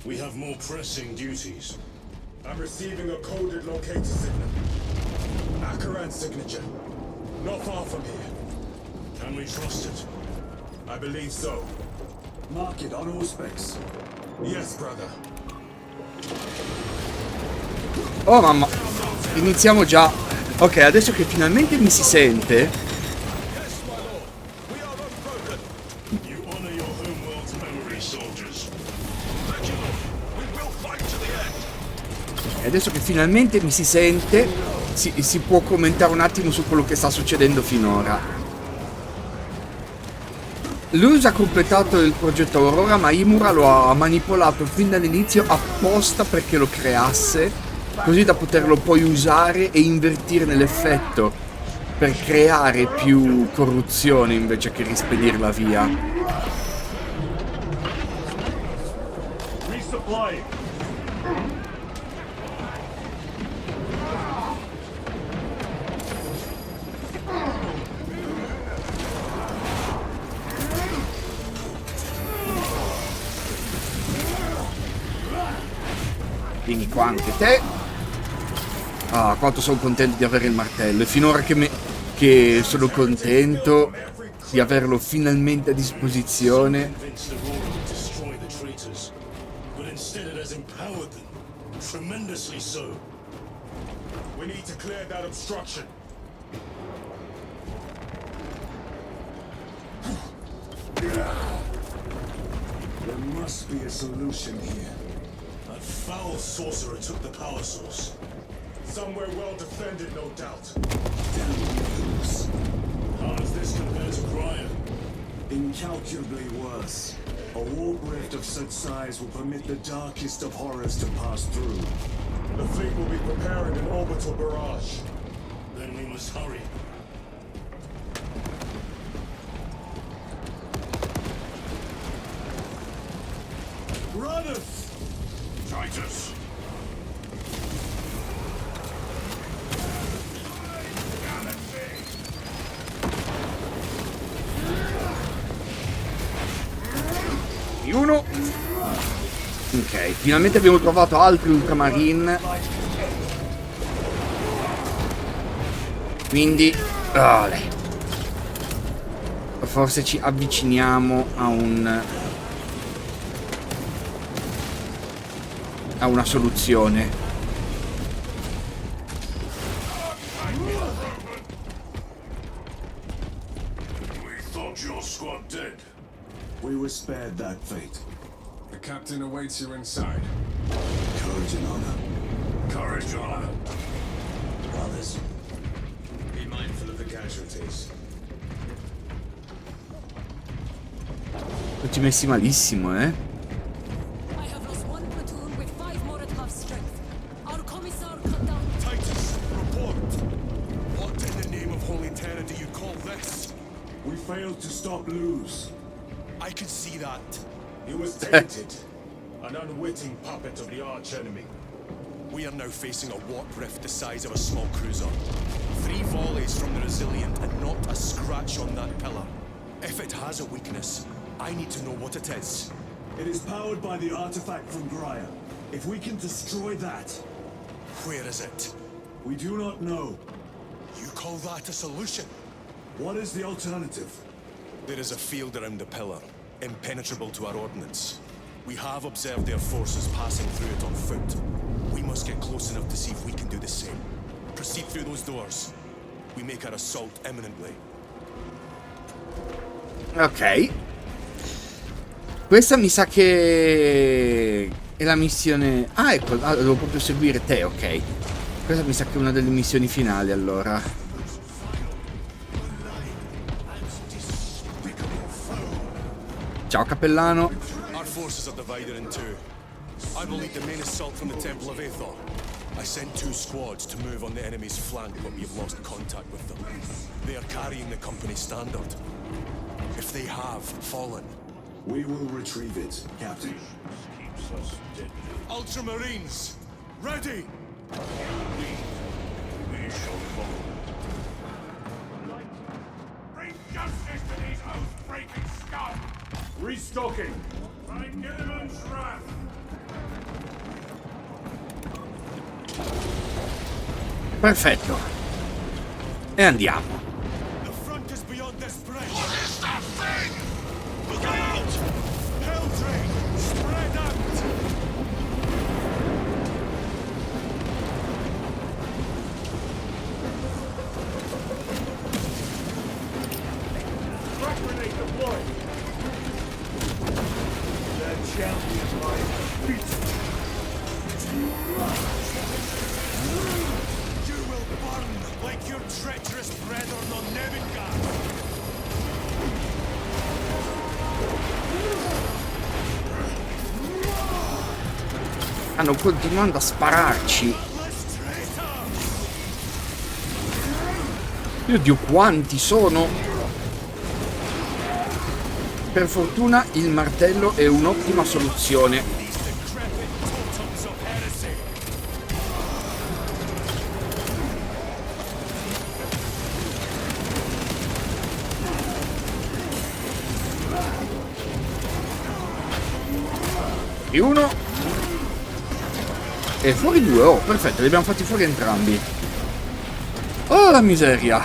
Speaker 1: We have more pressing duties. I'm receiving a coded locator signal. Akaran's signature. Not far from here. Can we trust it? I believe so.
Speaker 3: Mark it on all specs.
Speaker 1: Yes, brother.
Speaker 4: oh mamma, iniziamo già. Ok, adesso che finalmente mi si sente,
Speaker 5: Yes, my lord. We are unbroken.
Speaker 1: You honor your homeworld's memory, soldiers.
Speaker 5: Thank you, lord. We will fight to the end.
Speaker 4: e adesso che finalmente mi si sente, si può commentare un attimo su quello che sta succedendo finora. Luz ha completato il progetto Aurora, ma Imura lo ha manipolato fin dall'inizio apposta perché lo creasse, così da poterlo poi usare e invertire nell'effetto per creare più corruzione invece che rispedirla via.
Speaker 3: Resupply.
Speaker 4: Vieni qua anche te. Ah, quanto sono contento di avere il martello. E finora che sono contento di averlo finalmente a disposizione.
Speaker 1: Convinced Aurora would destroy the traitors. But instead it has empowered them. Tremendously so. We need to clear that obstruction.
Speaker 3: There must be a solution here.
Speaker 1: That foul sorcerer took the power source. Somewhere well defended, no doubt. How does this compare to Brian?
Speaker 3: Incalculably worse. A warp rift of such size will permit the darkest of horrors to pass through.
Speaker 1: The fleet will be preparing an orbital barrage. Then we must hurry.
Speaker 3: Run Brothers!
Speaker 6: Titus!
Speaker 4: Di uno. Ok, finalmente abbiamo trovato altri ultramarine. Quindi forse ci avviciniamo a una soluzione.
Speaker 6: We thought your squad dead.
Speaker 3: We were spared that fate.
Speaker 1: The captain awaits you inside.
Speaker 3: Courage and honor.
Speaker 6: Courage, honor.
Speaker 1: Brothers, be mindful of the casualties.
Speaker 4: Tutti messi malissimo, eh?
Speaker 9: I have lost one platoon with 5 more at half strength. Our commissar cut down.
Speaker 5: Titus, report. What in the name of Holy Terror do you call this?
Speaker 3: We failed to stop Luz.
Speaker 5: I can see that.
Speaker 1: He was tainted, an unwitting puppet of the arch-enemy.
Speaker 5: We are now facing a warp rift the size of a small cruiser. 3 volleys from the Resilient and not a scratch on that pillar. If it has a weakness, I need to know what it is.
Speaker 3: It is powered by the artifact from Graia. If we can destroy that,
Speaker 5: Where is it?
Speaker 3: we do not know.
Speaker 5: You call that a solution?
Speaker 3: What is the alternative?
Speaker 5: There is a field around the pillar, impenetrable to our ordnance. We have observed their forces passing through it on foot. We must get close enough to see if we can do the same. Proceed through those doors. We make our assault imminently.
Speaker 4: Ok. Questa mi sa che è la missione... Ah, ecco, devo proprio seguire te, ok. Questa mi sa che è una delle missioni finali, allora. Ciao, cappellano.
Speaker 5: Our forces are divided in two. I will lead the main assault from the Temple of Aethor. I sent 2 squads to move on the enemy's flank, but we have lost contact with them. They are carrying the company standard. If they have fallen,
Speaker 3: We will retrieve it, Captain.
Speaker 6: Keeps us dead.
Speaker 5: Ultramarines, ready!
Speaker 6: We shall follow. Bring justice to these oath-breaking scum!
Speaker 3: Restocking!
Speaker 6: Find Gilliman's wrath!
Speaker 4: Perfetto. E andiamo.
Speaker 5: The front is beyond this bridge.
Speaker 6: What is that thing?
Speaker 5: Look out! Hell train, spread out!
Speaker 3: Frag grenade deployed! The champion lies beaten!
Speaker 5: You will burn like your treacherous brethren on Nebengard.
Speaker 4: Stanno continuando a spararci. Dio, quanti sono! Per fortuna il martello è un'ottima soluzione.
Speaker 5: These decrepit totems of heresy.
Speaker 4: Di uno. E fuori 2. Oh, perfetto, li abbiamo fatti fuori entrambi. Oh, la miseria.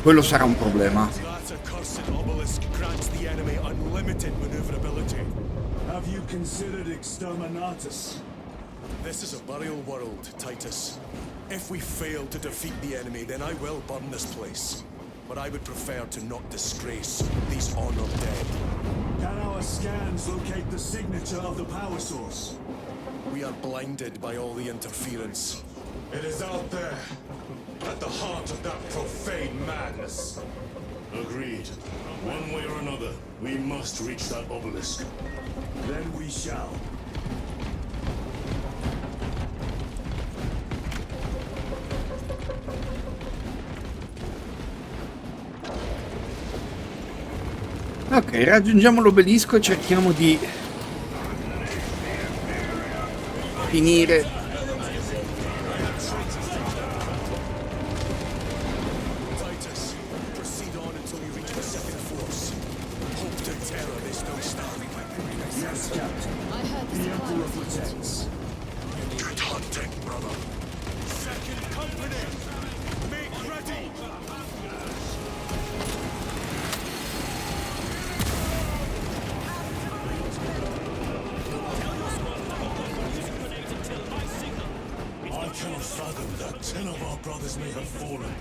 Speaker 4: Quello sarà un problema.
Speaker 5: That accursed obelisk grants the enemy unlimited maneuverability.
Speaker 3: Have you considered Exterminatus?
Speaker 5: This is a burial world, Titus. If we fail to defeat the enemy, then I will burn this place. But I would prefer to not disgrace these honored dead.
Speaker 3: Can our scans locate the signature of the power source?
Speaker 5: We are blinded by all the interference.
Speaker 1: It is out there, at the heart of that profane madness.
Speaker 6: Agreed. One way or another, we must reach that obelisk.
Speaker 3: Then we shall.
Speaker 4: Ok, raggiungiamo l'obelisco e cerchiamo di finire.
Speaker 5: Titus, proceed on until you reach the second force. Hope the terror is no stop.
Speaker 3: Yes, Captain.
Speaker 9: I heard
Speaker 3: The
Speaker 9: the
Speaker 3: Emperor
Speaker 9: supply
Speaker 3: protects.
Speaker 6: Get hunting, brother.
Speaker 5: Second company, make ready.
Speaker 1: I cannot fathom that 10 of our brothers may have fallen.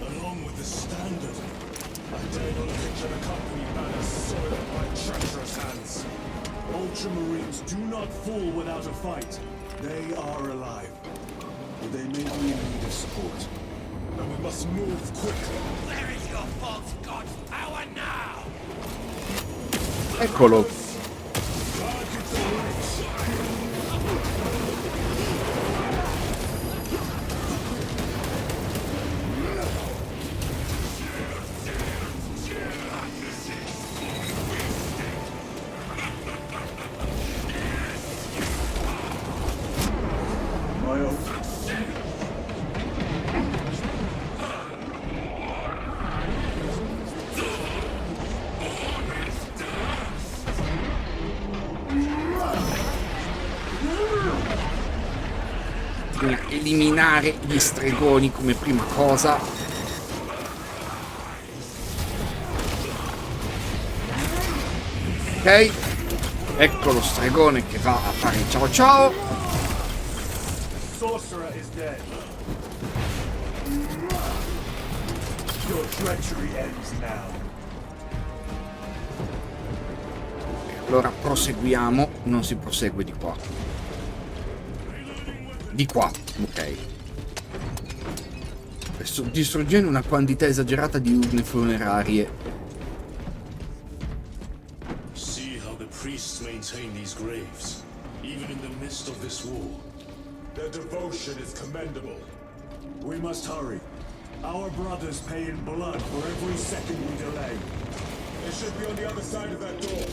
Speaker 1: Along with the standard. I dare not picture the company banner soiled by treacherous hands.
Speaker 3: Ultramarines do not fall without a fight. They are alive. But they may be in need of support.
Speaker 1: And we must move quickly.
Speaker 8: Where is your false god's power now?
Speaker 4: Eccolo.
Speaker 1: Target the ranks.
Speaker 3: My oath.
Speaker 4: Eliminare gli stregoni come prima cosa. Ok, ecco lo stregone che va a fare ciao ciao.
Speaker 3: Sorcerer is dead. Your treachery ends now.
Speaker 4: Allora proseguiamo, non si prosegue di qua. Di qua, ok. Sto distruggendo una quantità esagerata di urne funerarie.
Speaker 1: See how the priests maintain these graves, even in the midst of this war. Their devotion is commendable.
Speaker 3: We must hurry. Our brothers pay in blood for every second we delay.
Speaker 1: They should be on the other side of that door.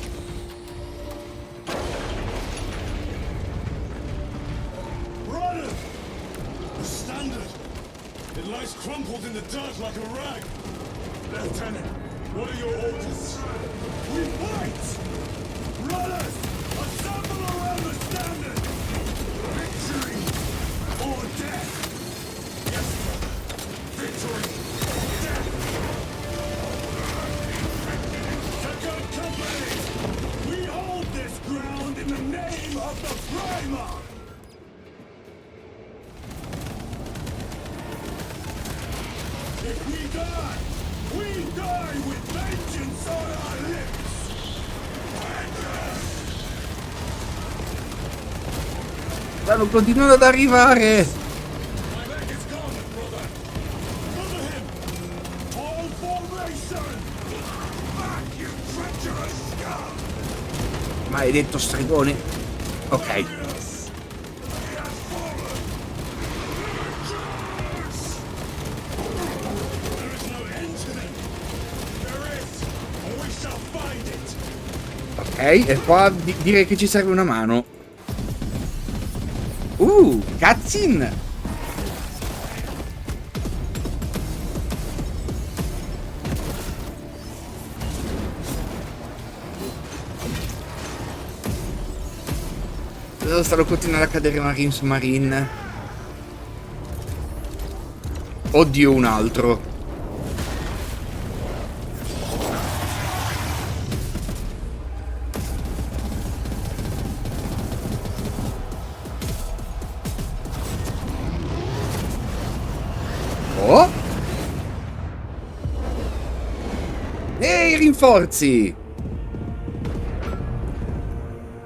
Speaker 1: Brothers! The standard! It lies crumpled in the dirt like a rag. Lieutenant, what are your orders?
Speaker 3: We fight! Brothers, assemble around the standard! Victory or death!
Speaker 1: Yes, brother. Victory! Death!
Speaker 3: Second company! We hold this ground in the name of the Primarch! If we die with vengeance on our lips!
Speaker 4: Stanno continuando ad arrivare.
Speaker 1: My leg is gone, brother! Cover him!
Speaker 3: All formation! Back, you treacherous scum!
Speaker 4: Maledetto stregone. Ok.
Speaker 1: There is no end to them! There is! And we shall find it!
Speaker 4: Ok, e qua direi che ci serve una mano. Cutscene! Adesso stanno continuando a cadere Marines Marine. Oddio, un altro. Oh! Ehi, rinforzi!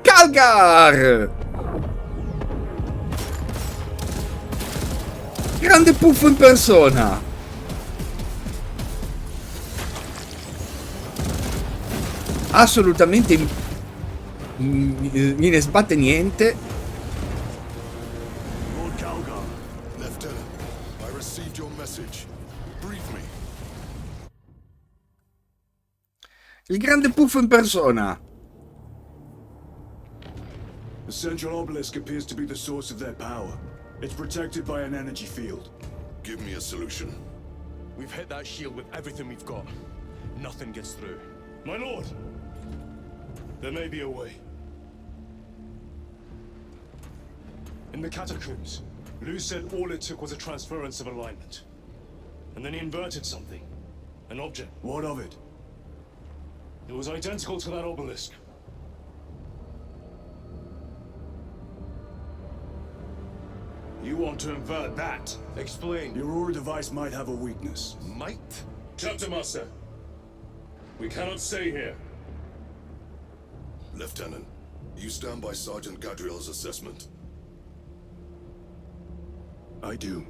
Speaker 4: Calgar! Grande puffo in persona! Assolutamente me ne sbatte niente.
Speaker 3: Lord Calgar,
Speaker 6: Lieutenant, I received your message. Brief me.
Speaker 4: Il grande puffo in persona.
Speaker 3: The central obelisk appears to be the source of their power. It's protected by an energy field.
Speaker 6: Give me a solution.
Speaker 5: We've hit that shield with everything we've got. Nothing gets through.
Speaker 3: My lord! There may be a way.
Speaker 5: In the catacombs, Lou said all it took was a transference of alignment. And then he inverted something. An object.
Speaker 3: What of it?
Speaker 5: It was identical to that obelisk.
Speaker 3: You want to invert that?
Speaker 5: Explain.
Speaker 3: The Aurora device might have a weakness.
Speaker 5: Might?
Speaker 1: Chapter Master, we cannot stay here.
Speaker 6: Lieutenant, you stand by Sergeant Gadriel's assessment.
Speaker 3: I do.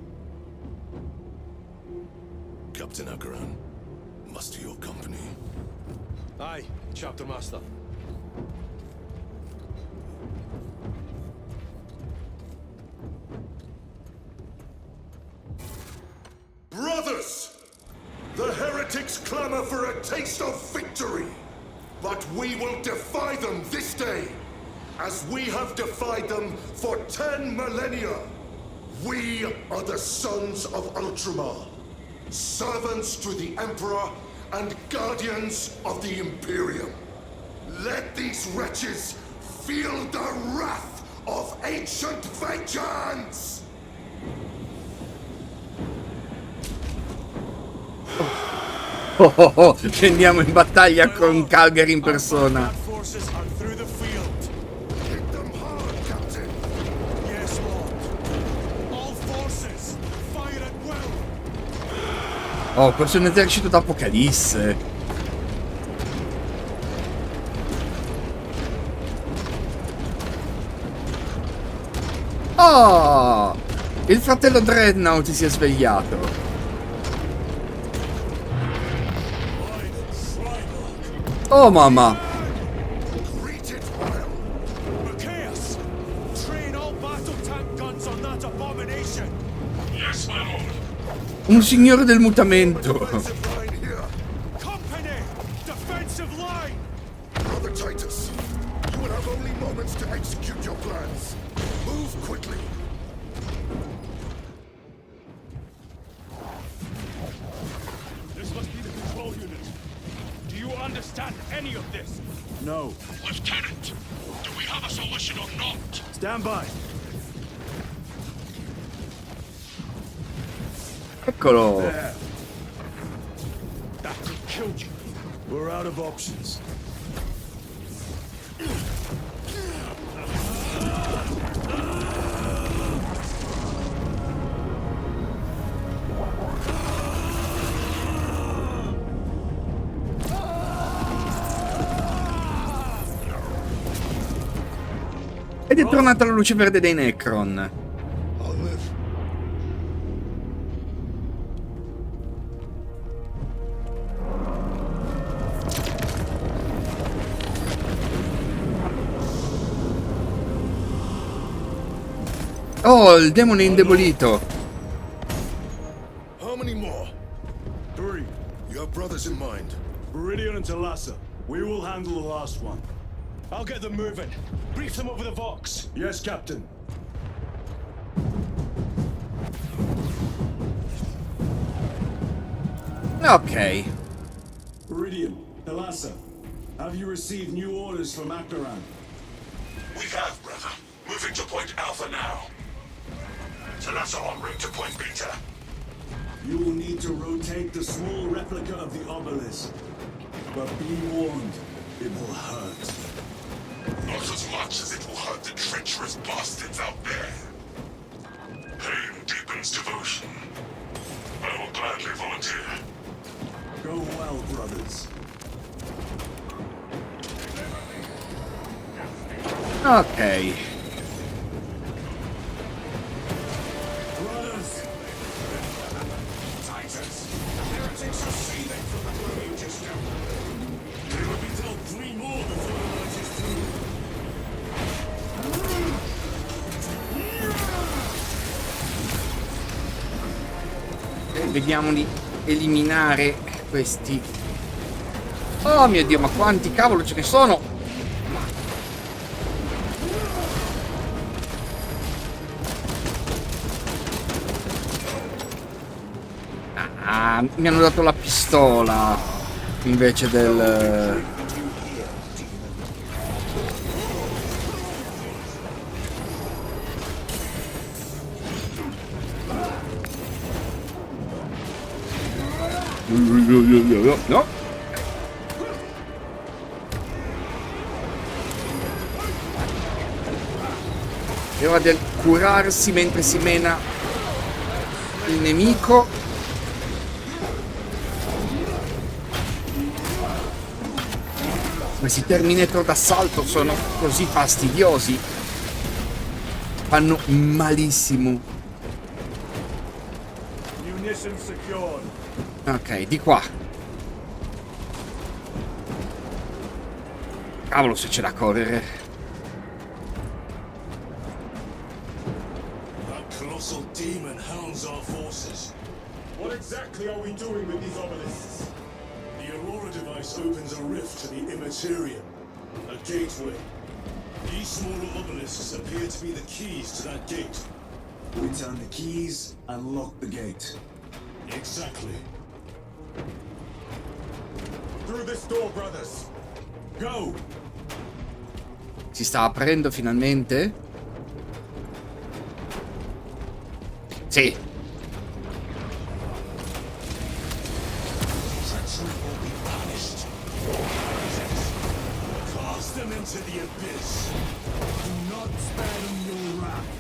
Speaker 6: Captain Akaran, muster your company.
Speaker 5: Aye, Chapter Master.
Speaker 6: Brothers! The heretics clamor for a taste of victory. But we will defy them this day, as we have defied them for 10 millennia. We are the sons of Ultramar, servants to the Emperor and guardians of the Imperium. Let these wretches feel the wrath of ancient vengeance!
Speaker 4: Scendiamo in battaglia con Calgary in persona.
Speaker 5: Forces are through the field.
Speaker 6: Hit them hard, Captain!
Speaker 5: Yes, Lord. All forces, fire at will.
Speaker 4: Oh, questo è un esercito d'Apocalisse. Oh! Il fratello Dreadnought si è svegliato. Oh mamma!
Speaker 6: Greet it well!
Speaker 5: Macias, train all battle tank guns on that abomination.
Speaker 1: Yes, my lord.
Speaker 4: Un signore del mutamento.
Speaker 6: Defensive line here!
Speaker 5: Company, defensive line.
Speaker 6: Brother Titus, you will have only moments to execute your plans. Move quickly!
Speaker 5: This must be the control unit. Do you understand any of this?
Speaker 3: No.
Speaker 1: Lieutenant, do we have a solution or not?
Speaker 3: Stand by.
Speaker 4: Eccolo.
Speaker 3: There.
Speaker 5: That could kill you.
Speaker 3: We're out of options.
Speaker 4: Ed è tornata la luce verde dei Necron.
Speaker 6: I'll live.
Speaker 4: Oh, il demone è indebolito.
Speaker 6: How many more?
Speaker 3: 3.
Speaker 6: You have brothers in mind.
Speaker 3: Viridian and Talassa. We will handle the last one.
Speaker 5: I'll get them moving. Brief them over the Vox.
Speaker 3: Yes, Captain.
Speaker 4: Ok.
Speaker 3: Viridian, Talassa. Have you received new orders from Akaran?
Speaker 1: We have, brother. Moving to point Alpha now. Talassa en route to point Beta.
Speaker 3: You will need to rotate the small replica of the obelisk. But be warned, it will hurt.
Speaker 1: Not as much as it will hurt the treacherous bastards out there. Pain deepens devotion. I will gladly volunteer.
Speaker 3: Go well, brothers.
Speaker 4: Ok.
Speaker 3: Brothers!
Speaker 1: Titans, the heretics are seething from the blow you just dealt. They will be dealt 3 more before the night is through.
Speaker 4: Vediamo di eliminare questi. Oh mio Dio, ma quanti cavolo ce ne sono? Ah, mi hanno dato la pistola invece del... No. È ora del curarsi mentre si mena il nemico. Questi Terminator d'assalto sono così fastidiosi. Fanno malissimo.
Speaker 3: Munition secured.
Speaker 4: Ok, di qua. Cavolo se c'è da correre.
Speaker 1: That colossal demon hounds our forces. What exactly are we doing with these obelisks? The Aurora device opens a rift to the Immaterium, a gateway. These smaller obelisks appear to be the keys to that gate.
Speaker 3: We turn the keys and lock the gate.
Speaker 1: Exactly. Through this door, brothers. Go!
Speaker 4: Si sta aprendo finalmente? Sì.
Speaker 1: Treachery will be punished. Cast them into the abyss.
Speaker 3: Do not spare them your wrath.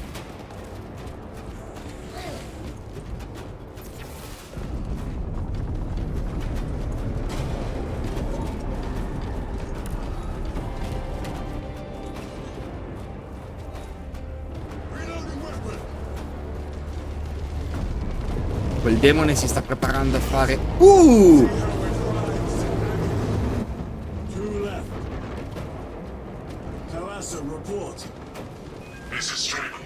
Speaker 4: Quel demone si sta preparando a fare...
Speaker 3: Two left. Talassa, report.
Speaker 6: This is Straben.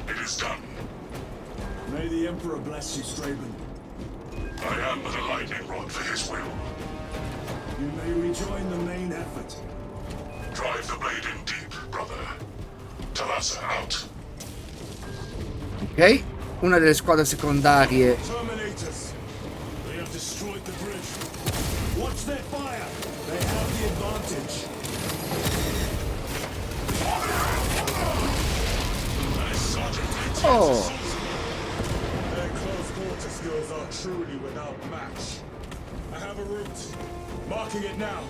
Speaker 6: It is done.
Speaker 3: May the Emperor bless you, Straben.
Speaker 6: I am but a lightning rod for his will.
Speaker 3: You may rejoin the main effort.
Speaker 6: Drive the blade in deep, brother. Talassa out.
Speaker 4: Ok. Una delle squadre secondarie.
Speaker 1: Terminators. They have destroyed the bridge.
Speaker 3: Watch their fire. They have the advantage.
Speaker 4: Oh.
Speaker 1: Their close quarter skills are truly without match. I have a route. Marking it now.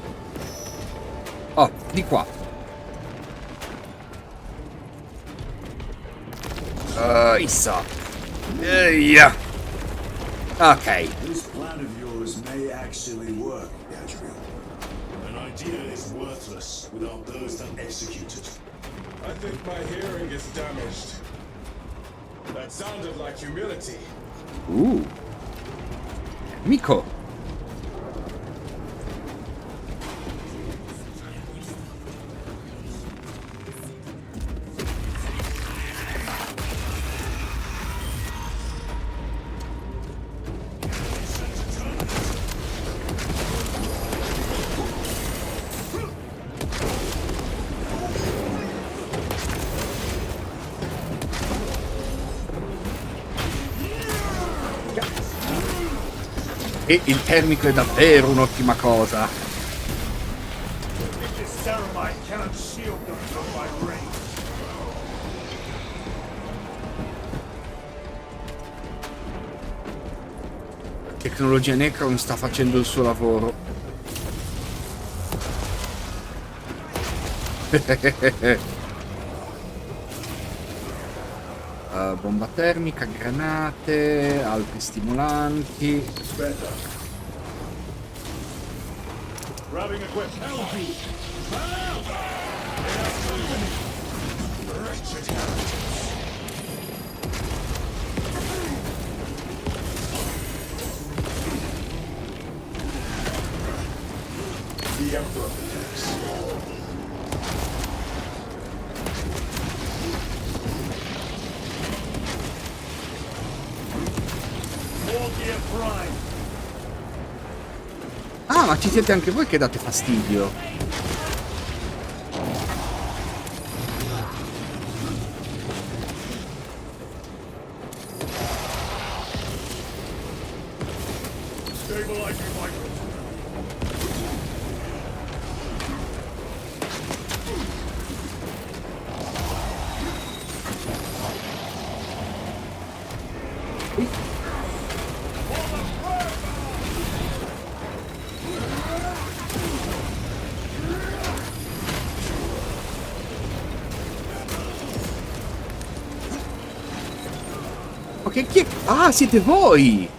Speaker 4: Oh, di qua. Issa. Yeah. Ok.
Speaker 3: This plan of yours may actually work, Gabriel.
Speaker 1: An idea is worthless without those that execute it. I think my hearing is damaged. That sounded like humility.
Speaker 4: Mico. E il termico è davvero un'ottima cosa.
Speaker 3: This ceramite cannot shield them from my range.
Speaker 4: La tecnologia Necron sta facendo il suo lavoro. Bomba termica, granate, altri stimolanti.
Speaker 3: Grabbing equipment. LB.
Speaker 1: Wretched heretics. The Emperor protects.
Speaker 3: Gear Prime.
Speaker 4: Ah, ma ci siete anche voi che date fastidio.
Speaker 3: Stabilizing micro.
Speaker 4: Ma che chi è? Ah, siete voi!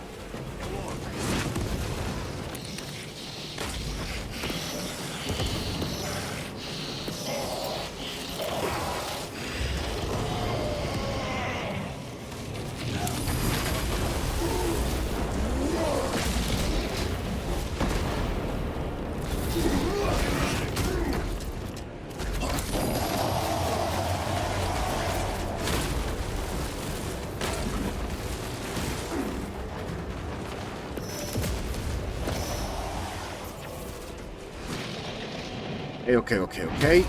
Speaker 4: Ok.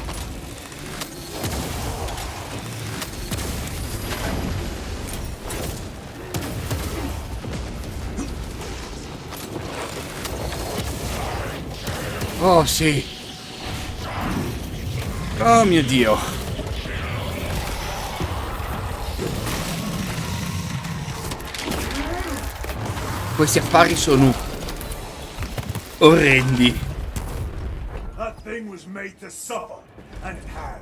Speaker 4: Oh sì. Oh mio Dio. Questi affari sono orrendi.
Speaker 3: That thing was made to suffer, and it has.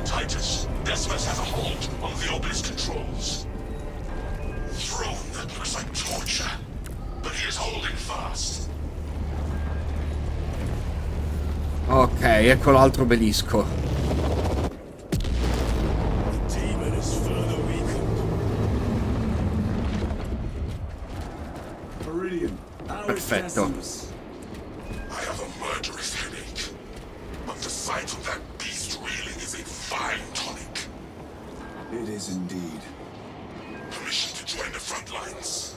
Speaker 6: Titus, Decimus has a hold on the obelisk controls. Throne that looks like torture, but he is holding fast.
Speaker 4: Ok, ecco l'altro obelisco.
Speaker 1: The demon is further weakened.
Speaker 3: Meridian, how is
Speaker 4: Perfetto.
Speaker 3: Decimus?
Speaker 6: I have a murderous headache, but the sight of that beast reeling is a fine tonic.
Speaker 3: It is indeed.
Speaker 6: Permission to join the front lines.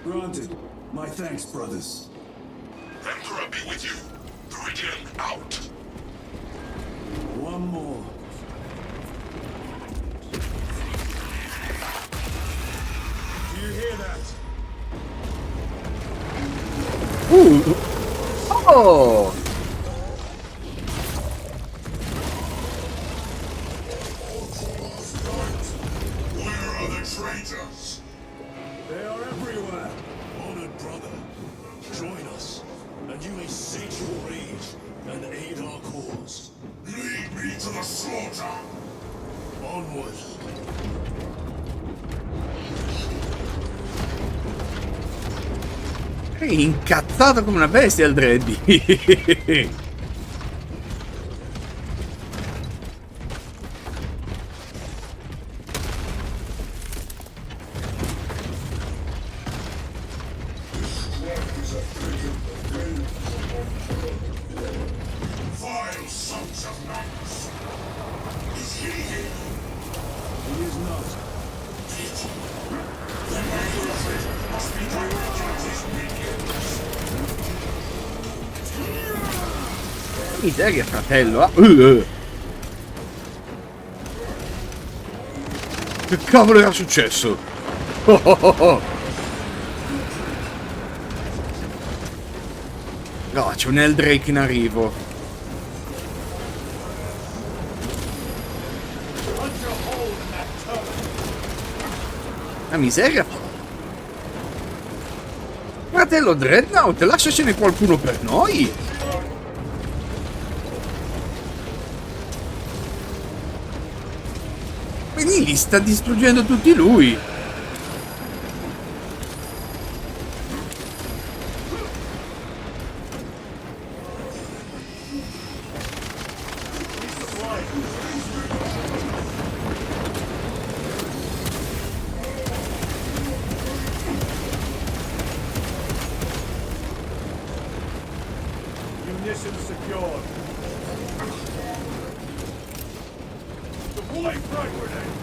Speaker 3: Granted. My thanks, brothers.
Speaker 6: Emperor be with you. Meridian out.
Speaker 3: One more.
Speaker 1: Do you hear that?
Speaker 4: Oh!
Speaker 6: Where are the traitors?
Speaker 3: They are everywhere.
Speaker 1: Honored brother, join us, and you may sate your rage and aid our cause.
Speaker 6: Lead me to the slaughter.
Speaker 1: Onward.
Speaker 4: È incazzato come una bestia il Dreddy.
Speaker 6: Vile sons of nuns. Is he here?
Speaker 3: He is not.
Speaker 6: The murderer must be directed at his minions.
Speaker 4: Miseria, fratello. Ah. Che cavolo era successo? Oh, oh, oh, oh. No, c'è un Eldrake in arrivo. La miseria. Fratello Dreadnought, lasciacene qualcuno per noi. Quindi li sta distruggendo tutti lui.
Speaker 3: Munitions secured. Deploy frag grenade.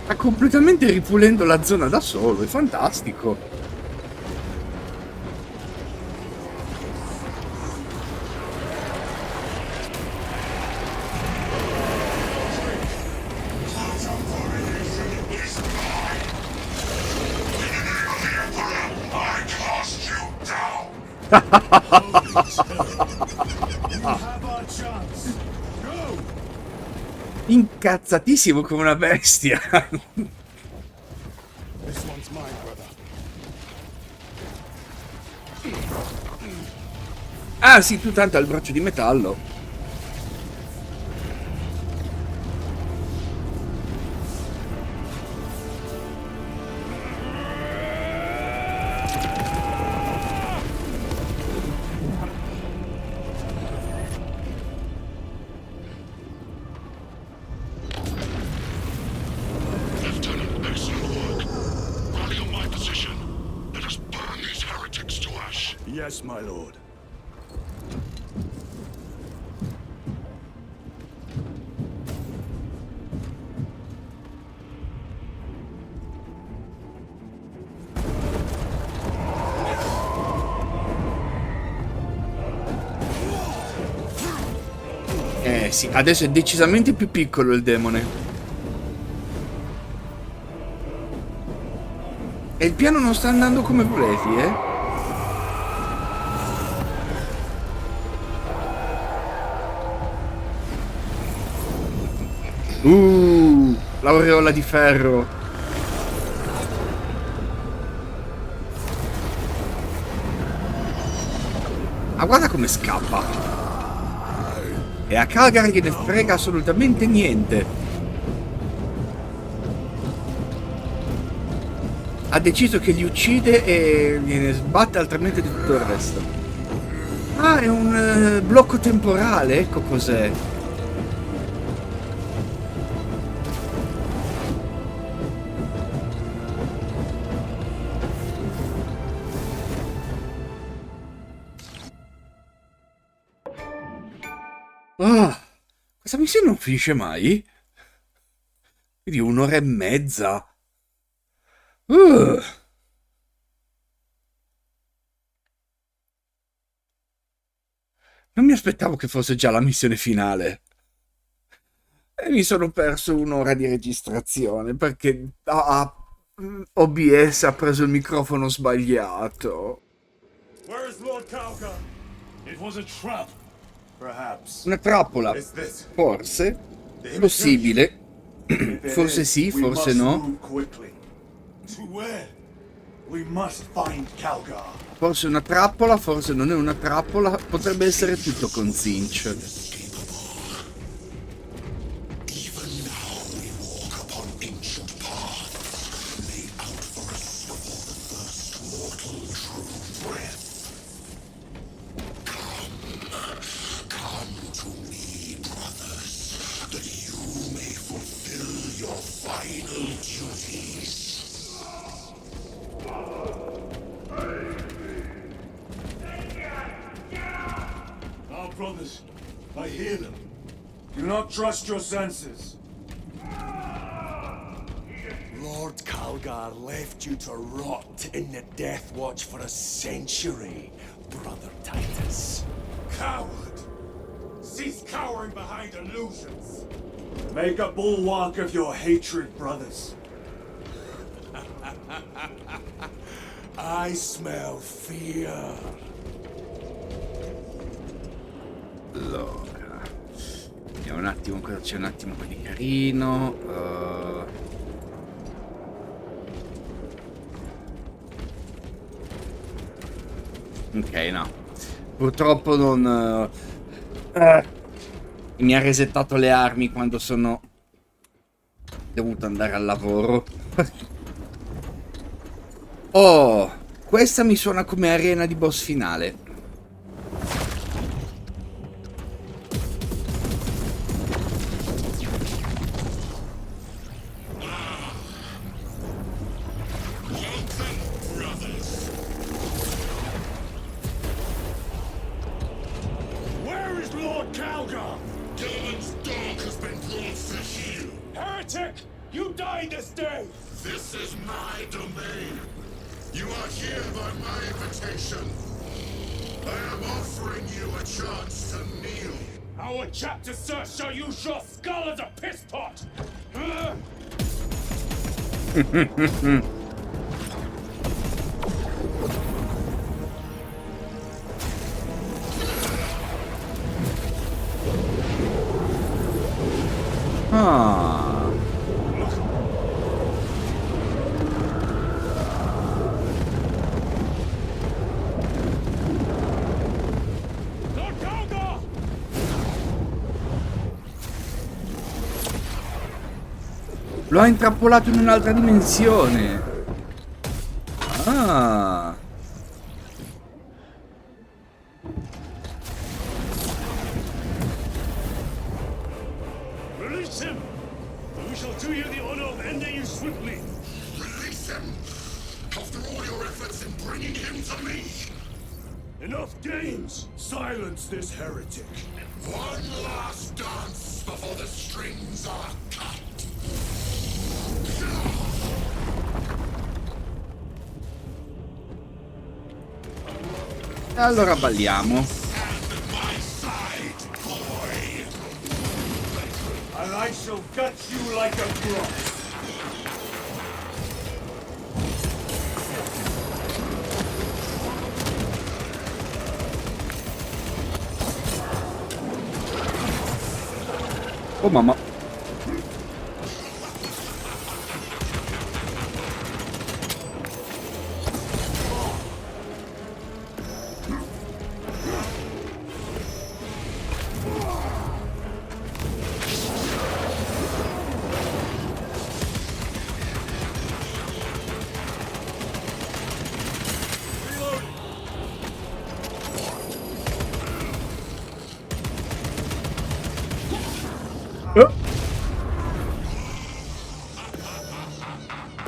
Speaker 4: Sta completamente ripulendo la zona da solo, è fantastico.
Speaker 3: You have our chance. Go!
Speaker 4: Incazzatissimo come una bestia.
Speaker 5: This one's mine, brother.
Speaker 4: Ah sì, tu tanto hai il braccio di metallo.
Speaker 6: Lieutenant, excellent work. Rally on my position. Let us burn these heretics to ash.
Speaker 3: Yes, my lord.
Speaker 4: Sì, adesso è decisamente più piccolo il demone. E il piano non sta andando come volevi, eh? L'aureola di ferro. Ma guarda come scappa. E a Calgary gliene frega assolutamente niente. Ha deciso che li uccide e gliene sbatte altrimenti di tutto il resto. Ah, è un blocco temporale, ecco cos'è. Ah, questa missione non finisce mai? Quindi un'ora e mezza. Non mi aspettavo che fosse già la missione finale. E mi sono perso un'ora di registrazione perché OBS ha preso il microfono sbagliato.
Speaker 3: Where's Lord Calgar? It was a trap. Perhaps.
Speaker 4: Una trappola. Forse. Possibile. Forse sì, forse no.
Speaker 3: To where? We must find Calgar.
Speaker 4: Forse una trappola, forse non è una trappola. Potrebbe essere tutto con Zinch.
Speaker 6: Even now we walk upon ancient paths, laid out for us before the first mortal true breath. Come to me, brothers, that you may fulfill your final duties.
Speaker 3: Our brothers, I hear them. Do not trust your senses.
Speaker 5: Lord Calgar left you to rot in the Death Watch for a century, Brother Titus.
Speaker 1: Coward! Cease cowering behind illusions!
Speaker 3: Make a bulwark of your hatred, brothers.
Speaker 5: I smell fear.
Speaker 4: Allora, vediamo un attimo cosa c'è un attimo qui di carino. Ok, no. Purtroppo non... mi ha resettato le armi quando sono dovuto andare al lavoro. Oh, questa mi suona come arena di boss finale.
Speaker 3: Where is Lord Calgar?
Speaker 6: Gilliman's dog has been brought for heel.
Speaker 3: Heretic!
Speaker 1: You died this day!
Speaker 6: This is my domain. You are here by my invitation. I am offering you a chance to kneel.
Speaker 1: Our chapter, sir, shall use your skull as a piss pot!
Speaker 4: Ah.
Speaker 1: Lord Kalgar!
Speaker 4: Lo ha intrappolato in un'altra dimensione. Ah.
Speaker 1: Release him! We shall do you the honor of ending you swiftly.
Speaker 6: Release him! After all your efforts in bringing him to me!
Speaker 1: Enough games! Silence this heretic.
Speaker 6: One last dance before the strings are cut!
Speaker 4: E allora balliamo.
Speaker 6: My side, boy!
Speaker 3: And I shall gut you like a broth.
Speaker 4: Oh mamma.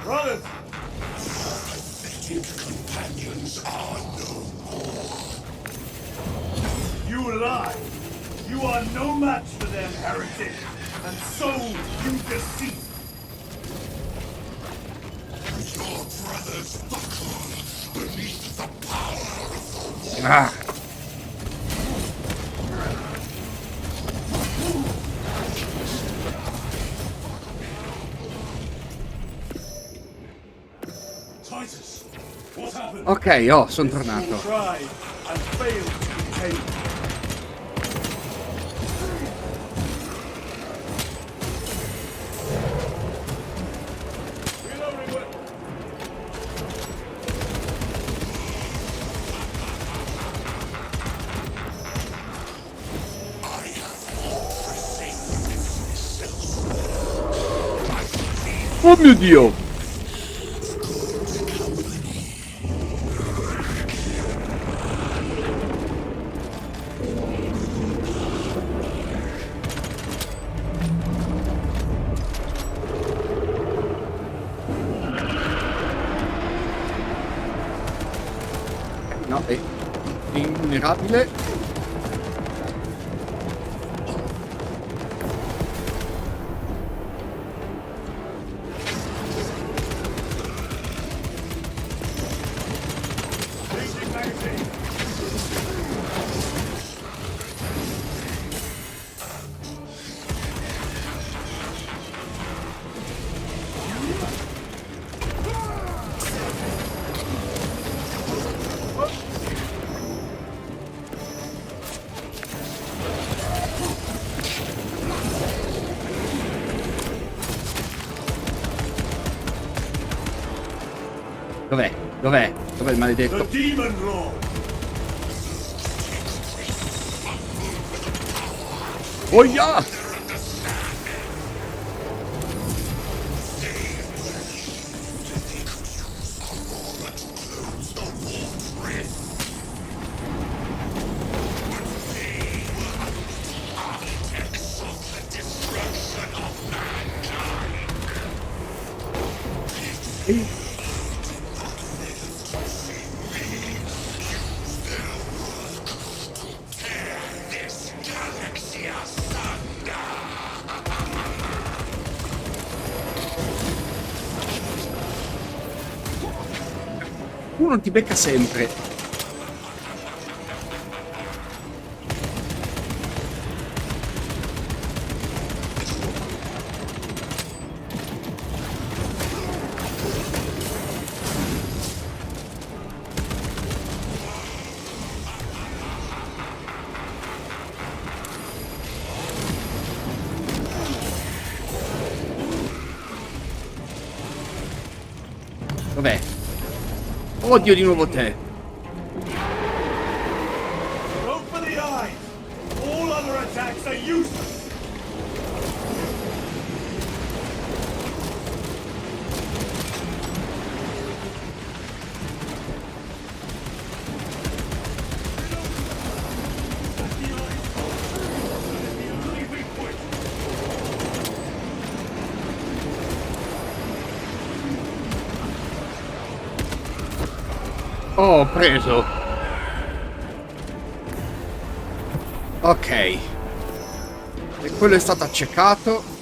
Speaker 3: Brothers,
Speaker 6: Pathetic companions are no more.
Speaker 3: you lie. You are no match for them, heretic. And so you deceive.
Speaker 6: Your brothers buckle beneath the power of the war.
Speaker 4: Ah.
Speaker 1: Titus, what happened?
Speaker 4: Ok, oh, sono tornato.
Speaker 3: Tried and failed to be tamed.
Speaker 1: Reloading weapon.
Speaker 4: Oh mio Dio! No, è invulnerabile.
Speaker 3: Changing magazine.
Speaker 4: Dov'è? Dov'è? Dov'è il
Speaker 3: The
Speaker 4: maledetto?
Speaker 3: Demon Lord.
Speaker 4: Oh yeah! Qualcuno ti becca sempre. Dov'è? Odio di nuovo te.
Speaker 3: Go for the eye! All other attacks are useless!
Speaker 4: Oh, ho preso. Ok. E quello è stato accecato.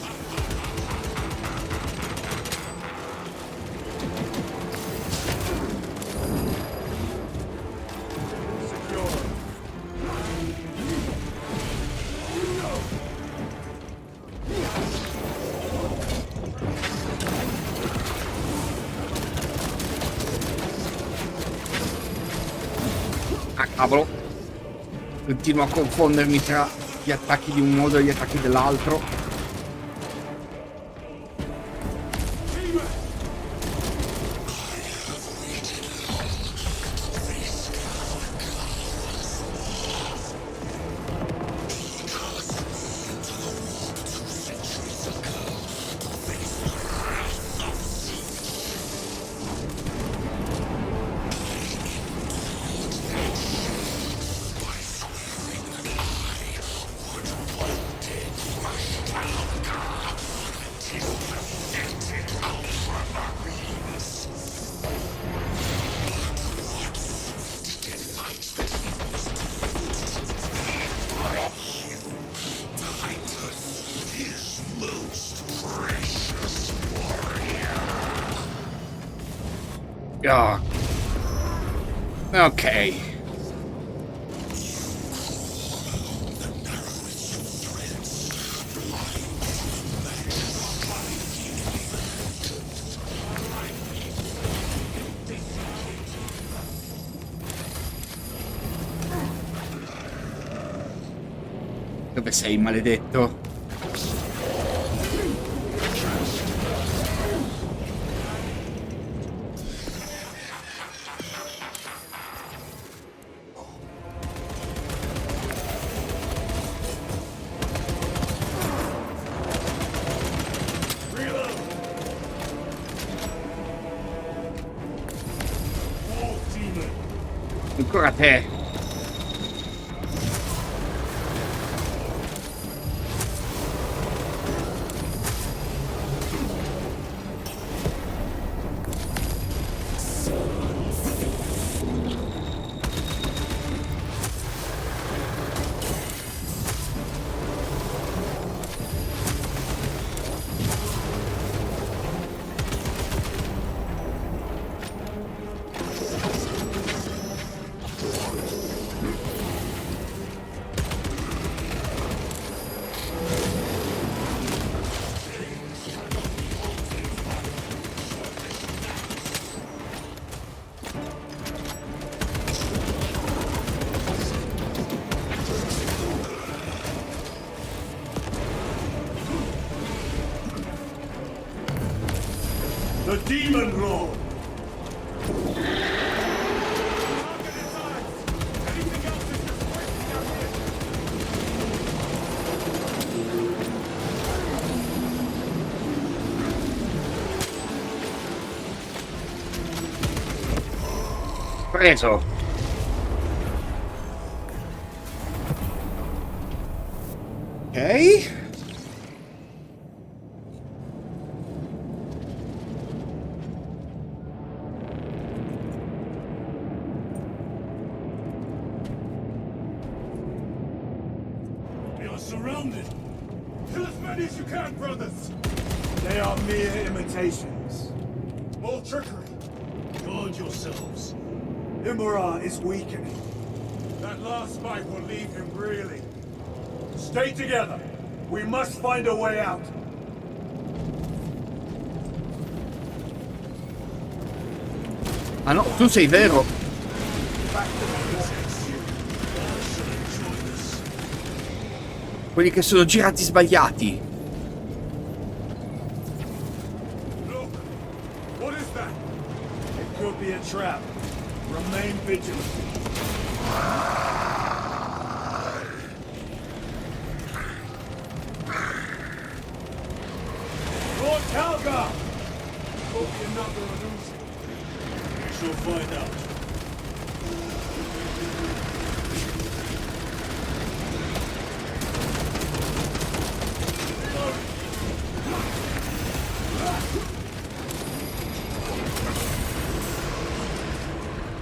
Speaker 4: Ah, cavolo. Continuo a confondermi tra gli attacchi di un modo e gli attacchi dell'altro. Ah. Ok. Dove sei, maledetto? Ancora te.
Speaker 3: The Demon Lord!
Speaker 4: Preso. Ok.
Speaker 3: We are surrounded! Kill as many as you can, brothers! They are mere imitations. More trickery. Guard yourselves. Imura is weakening.
Speaker 1: That last fight will leave him reeling.
Speaker 3: Stay together. We must find a way out.
Speaker 4: Ah no, tu sei vero. Quelli che sono girati sbagliati.
Speaker 1: Look! What is that?
Speaker 3: It could be a trap. Remain vigilant. Lord Calgar!
Speaker 1: Could be another illusion.
Speaker 3: We shall find out.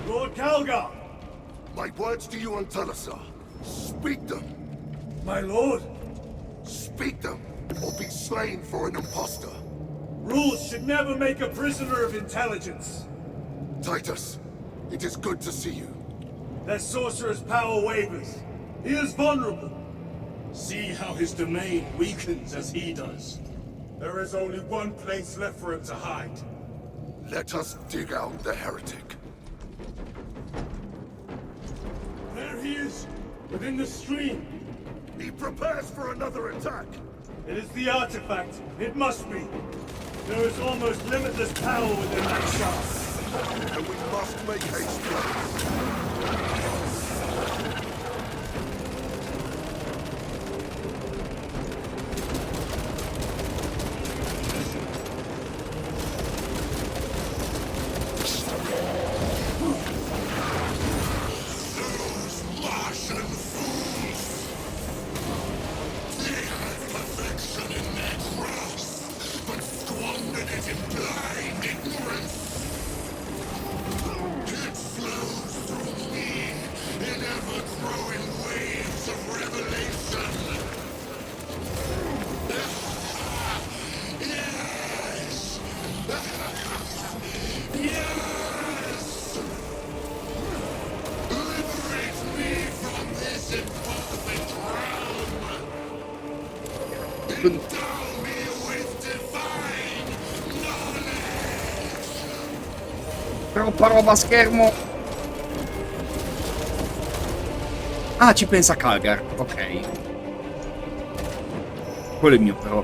Speaker 3: Lord Calgar!
Speaker 6: My words to you on Talassa. Speak them.
Speaker 3: My lord!
Speaker 6: Speak them, or be slain for an impostor.
Speaker 3: Rules should never make a prisoner of intelligence.
Speaker 6: Titus, it is good to see you.
Speaker 3: That sorcerer's power wavers. He is vulnerable.
Speaker 1: See how his domain weakens as he does. There is only one place left for him to hide.
Speaker 6: Let us dig out the heretic.
Speaker 1: There he is, within the stream.
Speaker 6: He prepares for another attack.
Speaker 3: It is the artifact. It must be. There is almost limitless power within that shard.
Speaker 6: And we must make haste.
Speaker 4: Troppa roba a schermo. Ah, ci pensa Calgar. Ok. Quello è il mio però.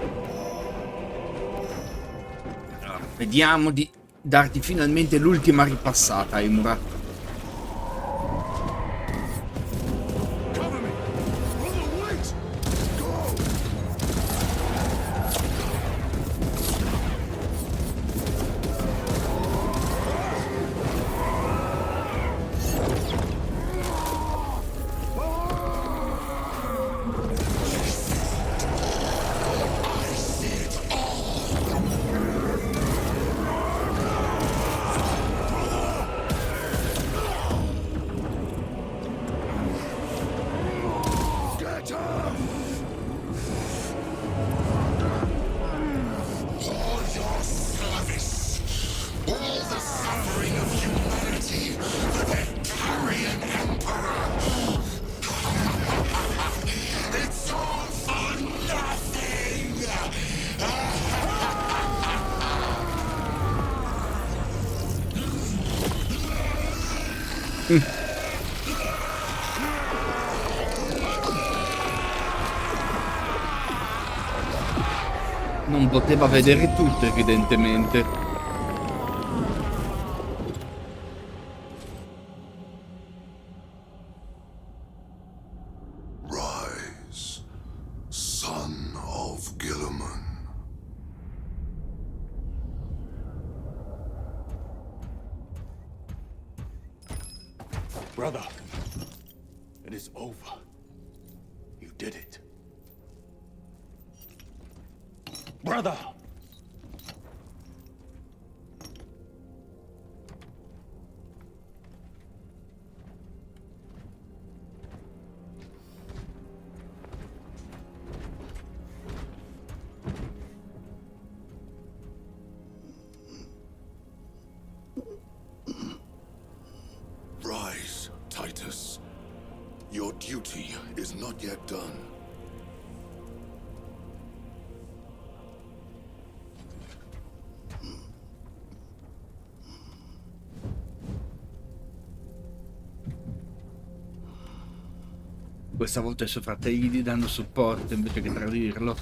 Speaker 4: Allora, vediamo di darti finalmente l'ultima ripassata, Imura. Non poteva vedere tutto, evidentemente.
Speaker 6: Rise, son of Gilliman.
Speaker 3: Brother, it is over. You did it. Brother!
Speaker 6: Rise. duty is not yet done.
Speaker 4: Questa volta i suoi fratelli gli danno supporto invece che tradirlo.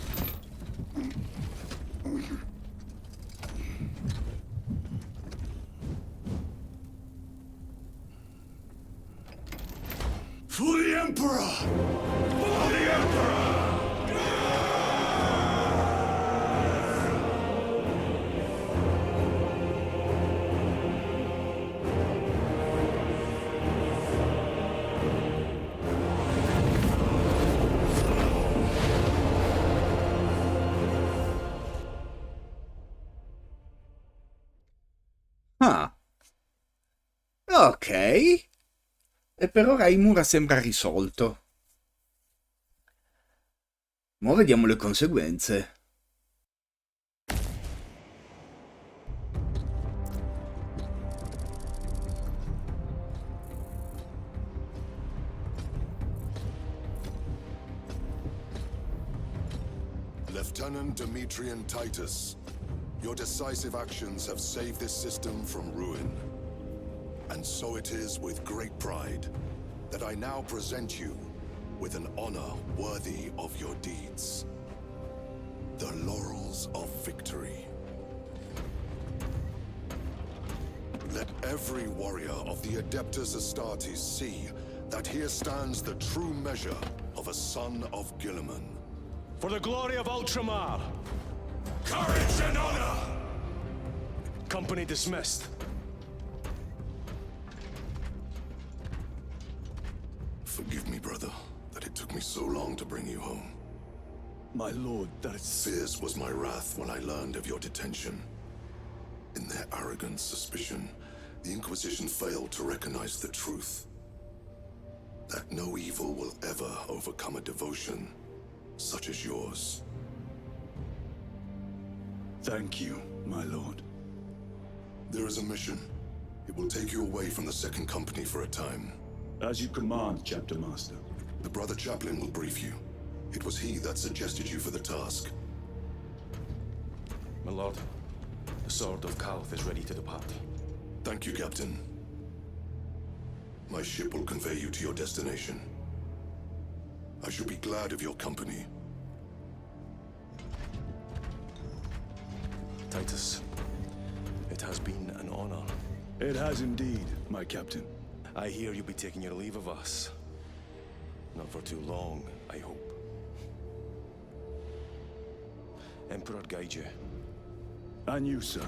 Speaker 3: For the Emperor! For the Emperor!
Speaker 4: Ah. Ok. E per ora Imura sembra risolto. Ma vediamo le conseguenze.
Speaker 6: Lieutenant Demetrian Titus, your decisive actions have saved this system from ruin. And so it is with great pride that I now present you with an honor worthy of your deeds. The Laurels of Victory. Let every warrior of the Adeptus Astartes see that here stands the true measure of a son of Guilliman.
Speaker 5: For the glory of Ultramar!
Speaker 1: Courage and honor!
Speaker 5: Company dismissed.
Speaker 6: Forgive me, brother, that it took me so long to bring you home.
Speaker 3: My lord, that is...
Speaker 6: Fierce was my wrath when I learned of your detention. In their arrogant suspicion, the Inquisition failed to recognize the truth. That no evil will ever overcome a devotion such as yours.
Speaker 3: Thank you, my lord.
Speaker 6: There is a mission. It will take you away from the Second Company for a time.
Speaker 3: As you command, Chapter Master.
Speaker 6: The Brother Chaplain will brief you. It was he that suggested you for the task.
Speaker 5: My lord, the Sword of Kalth is ready to depart.
Speaker 6: Thank you, Captain. My ship will convey you to your destination. I shall be glad of your company.
Speaker 5: Titus, it has been an honor.
Speaker 3: It has indeed, my captain.
Speaker 5: I hear you'll be taking your leave of us. Not for too long, I hope. Emperor guide you.
Speaker 3: And you, sir.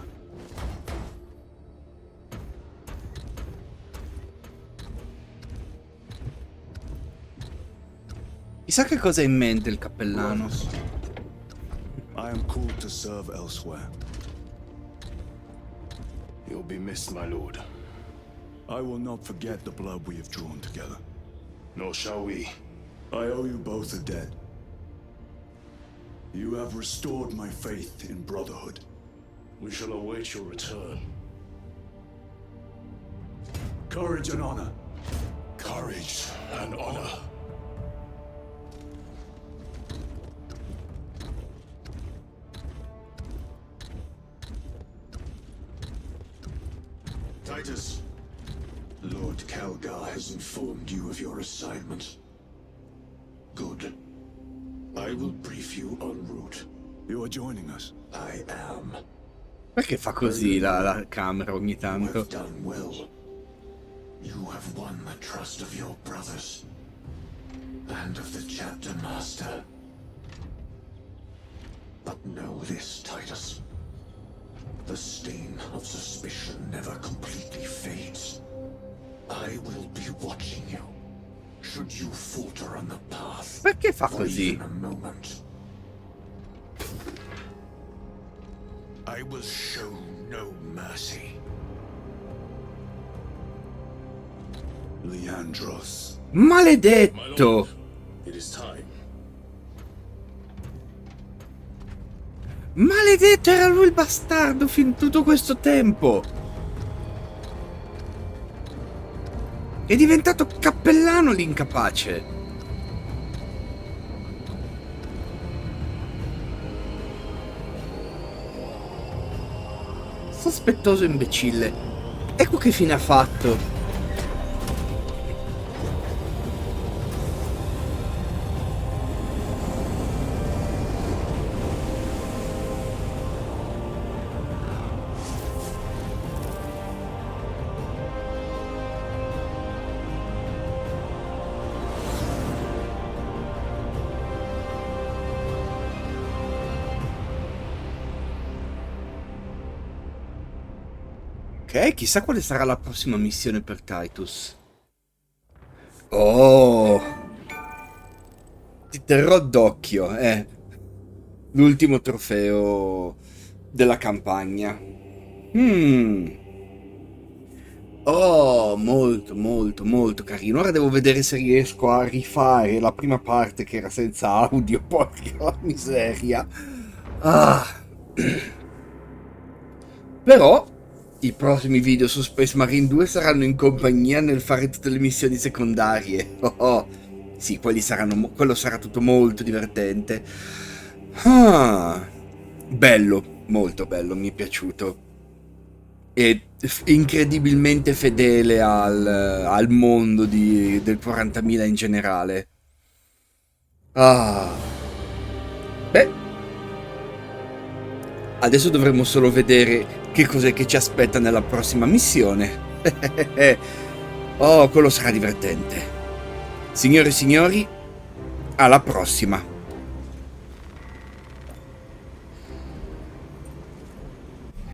Speaker 4: Chissà che cosa ha in mente il cappellano.
Speaker 3: I am called to serve elsewhere.
Speaker 5: You'll be missed, my lord.
Speaker 3: I will not forget the blood we have drawn together.
Speaker 5: Nor shall we.
Speaker 3: I owe you both a debt. You have restored my faith in brotherhood.
Speaker 5: We shall await your return.
Speaker 3: Courage and honor.
Speaker 5: Courage and honor.
Speaker 1: Titus,
Speaker 2: Lord Calgar has informed you of your assignment. Good. I will brief you en route.
Speaker 3: You are joining us.
Speaker 2: I am.
Speaker 4: Perché fa così la camera ogni
Speaker 2: You
Speaker 4: tanto?
Speaker 2: have done well. You have won the trust of your brothers. And of the Chapter Master. But know this, Titus. The stain of suspicion never completely fades. I will be watching you. Should you falter on the path
Speaker 4: Perché fa
Speaker 2: for
Speaker 4: così?
Speaker 2: even a moment. I will show no mercy.
Speaker 3: Leandros.
Speaker 4: Maledetto!
Speaker 5: It is time.
Speaker 4: Maledetto, era lui il bastardo fin tutto questo tempo! È diventato cappellano l'incapace! Sospettoso imbecille. Ecco che fine ha fatto. Ok, chissà quale sarà la prossima missione per Titus. Oh, ti terrò d'occhio, l'ultimo trofeo della campagna. Oh, molto, molto, molto carino. Ora devo vedere se riesco a rifare la prima parte che era senza audio. Porca la miseria. Ah. Però i prossimi video su Space Marine 2 saranno in compagnia nel fare tutte le missioni secondarie. Oh. Sì, quello sarà tutto molto divertente. Bello, molto bello, mi è piaciuto. E incredibilmente fedele al mondo del 40.000 in generale. Beh, adesso dovremo solo vedere che cos'è che ci aspetta nella prossima missione. Oh, quello sarà divertente. Signore e signori, alla prossima.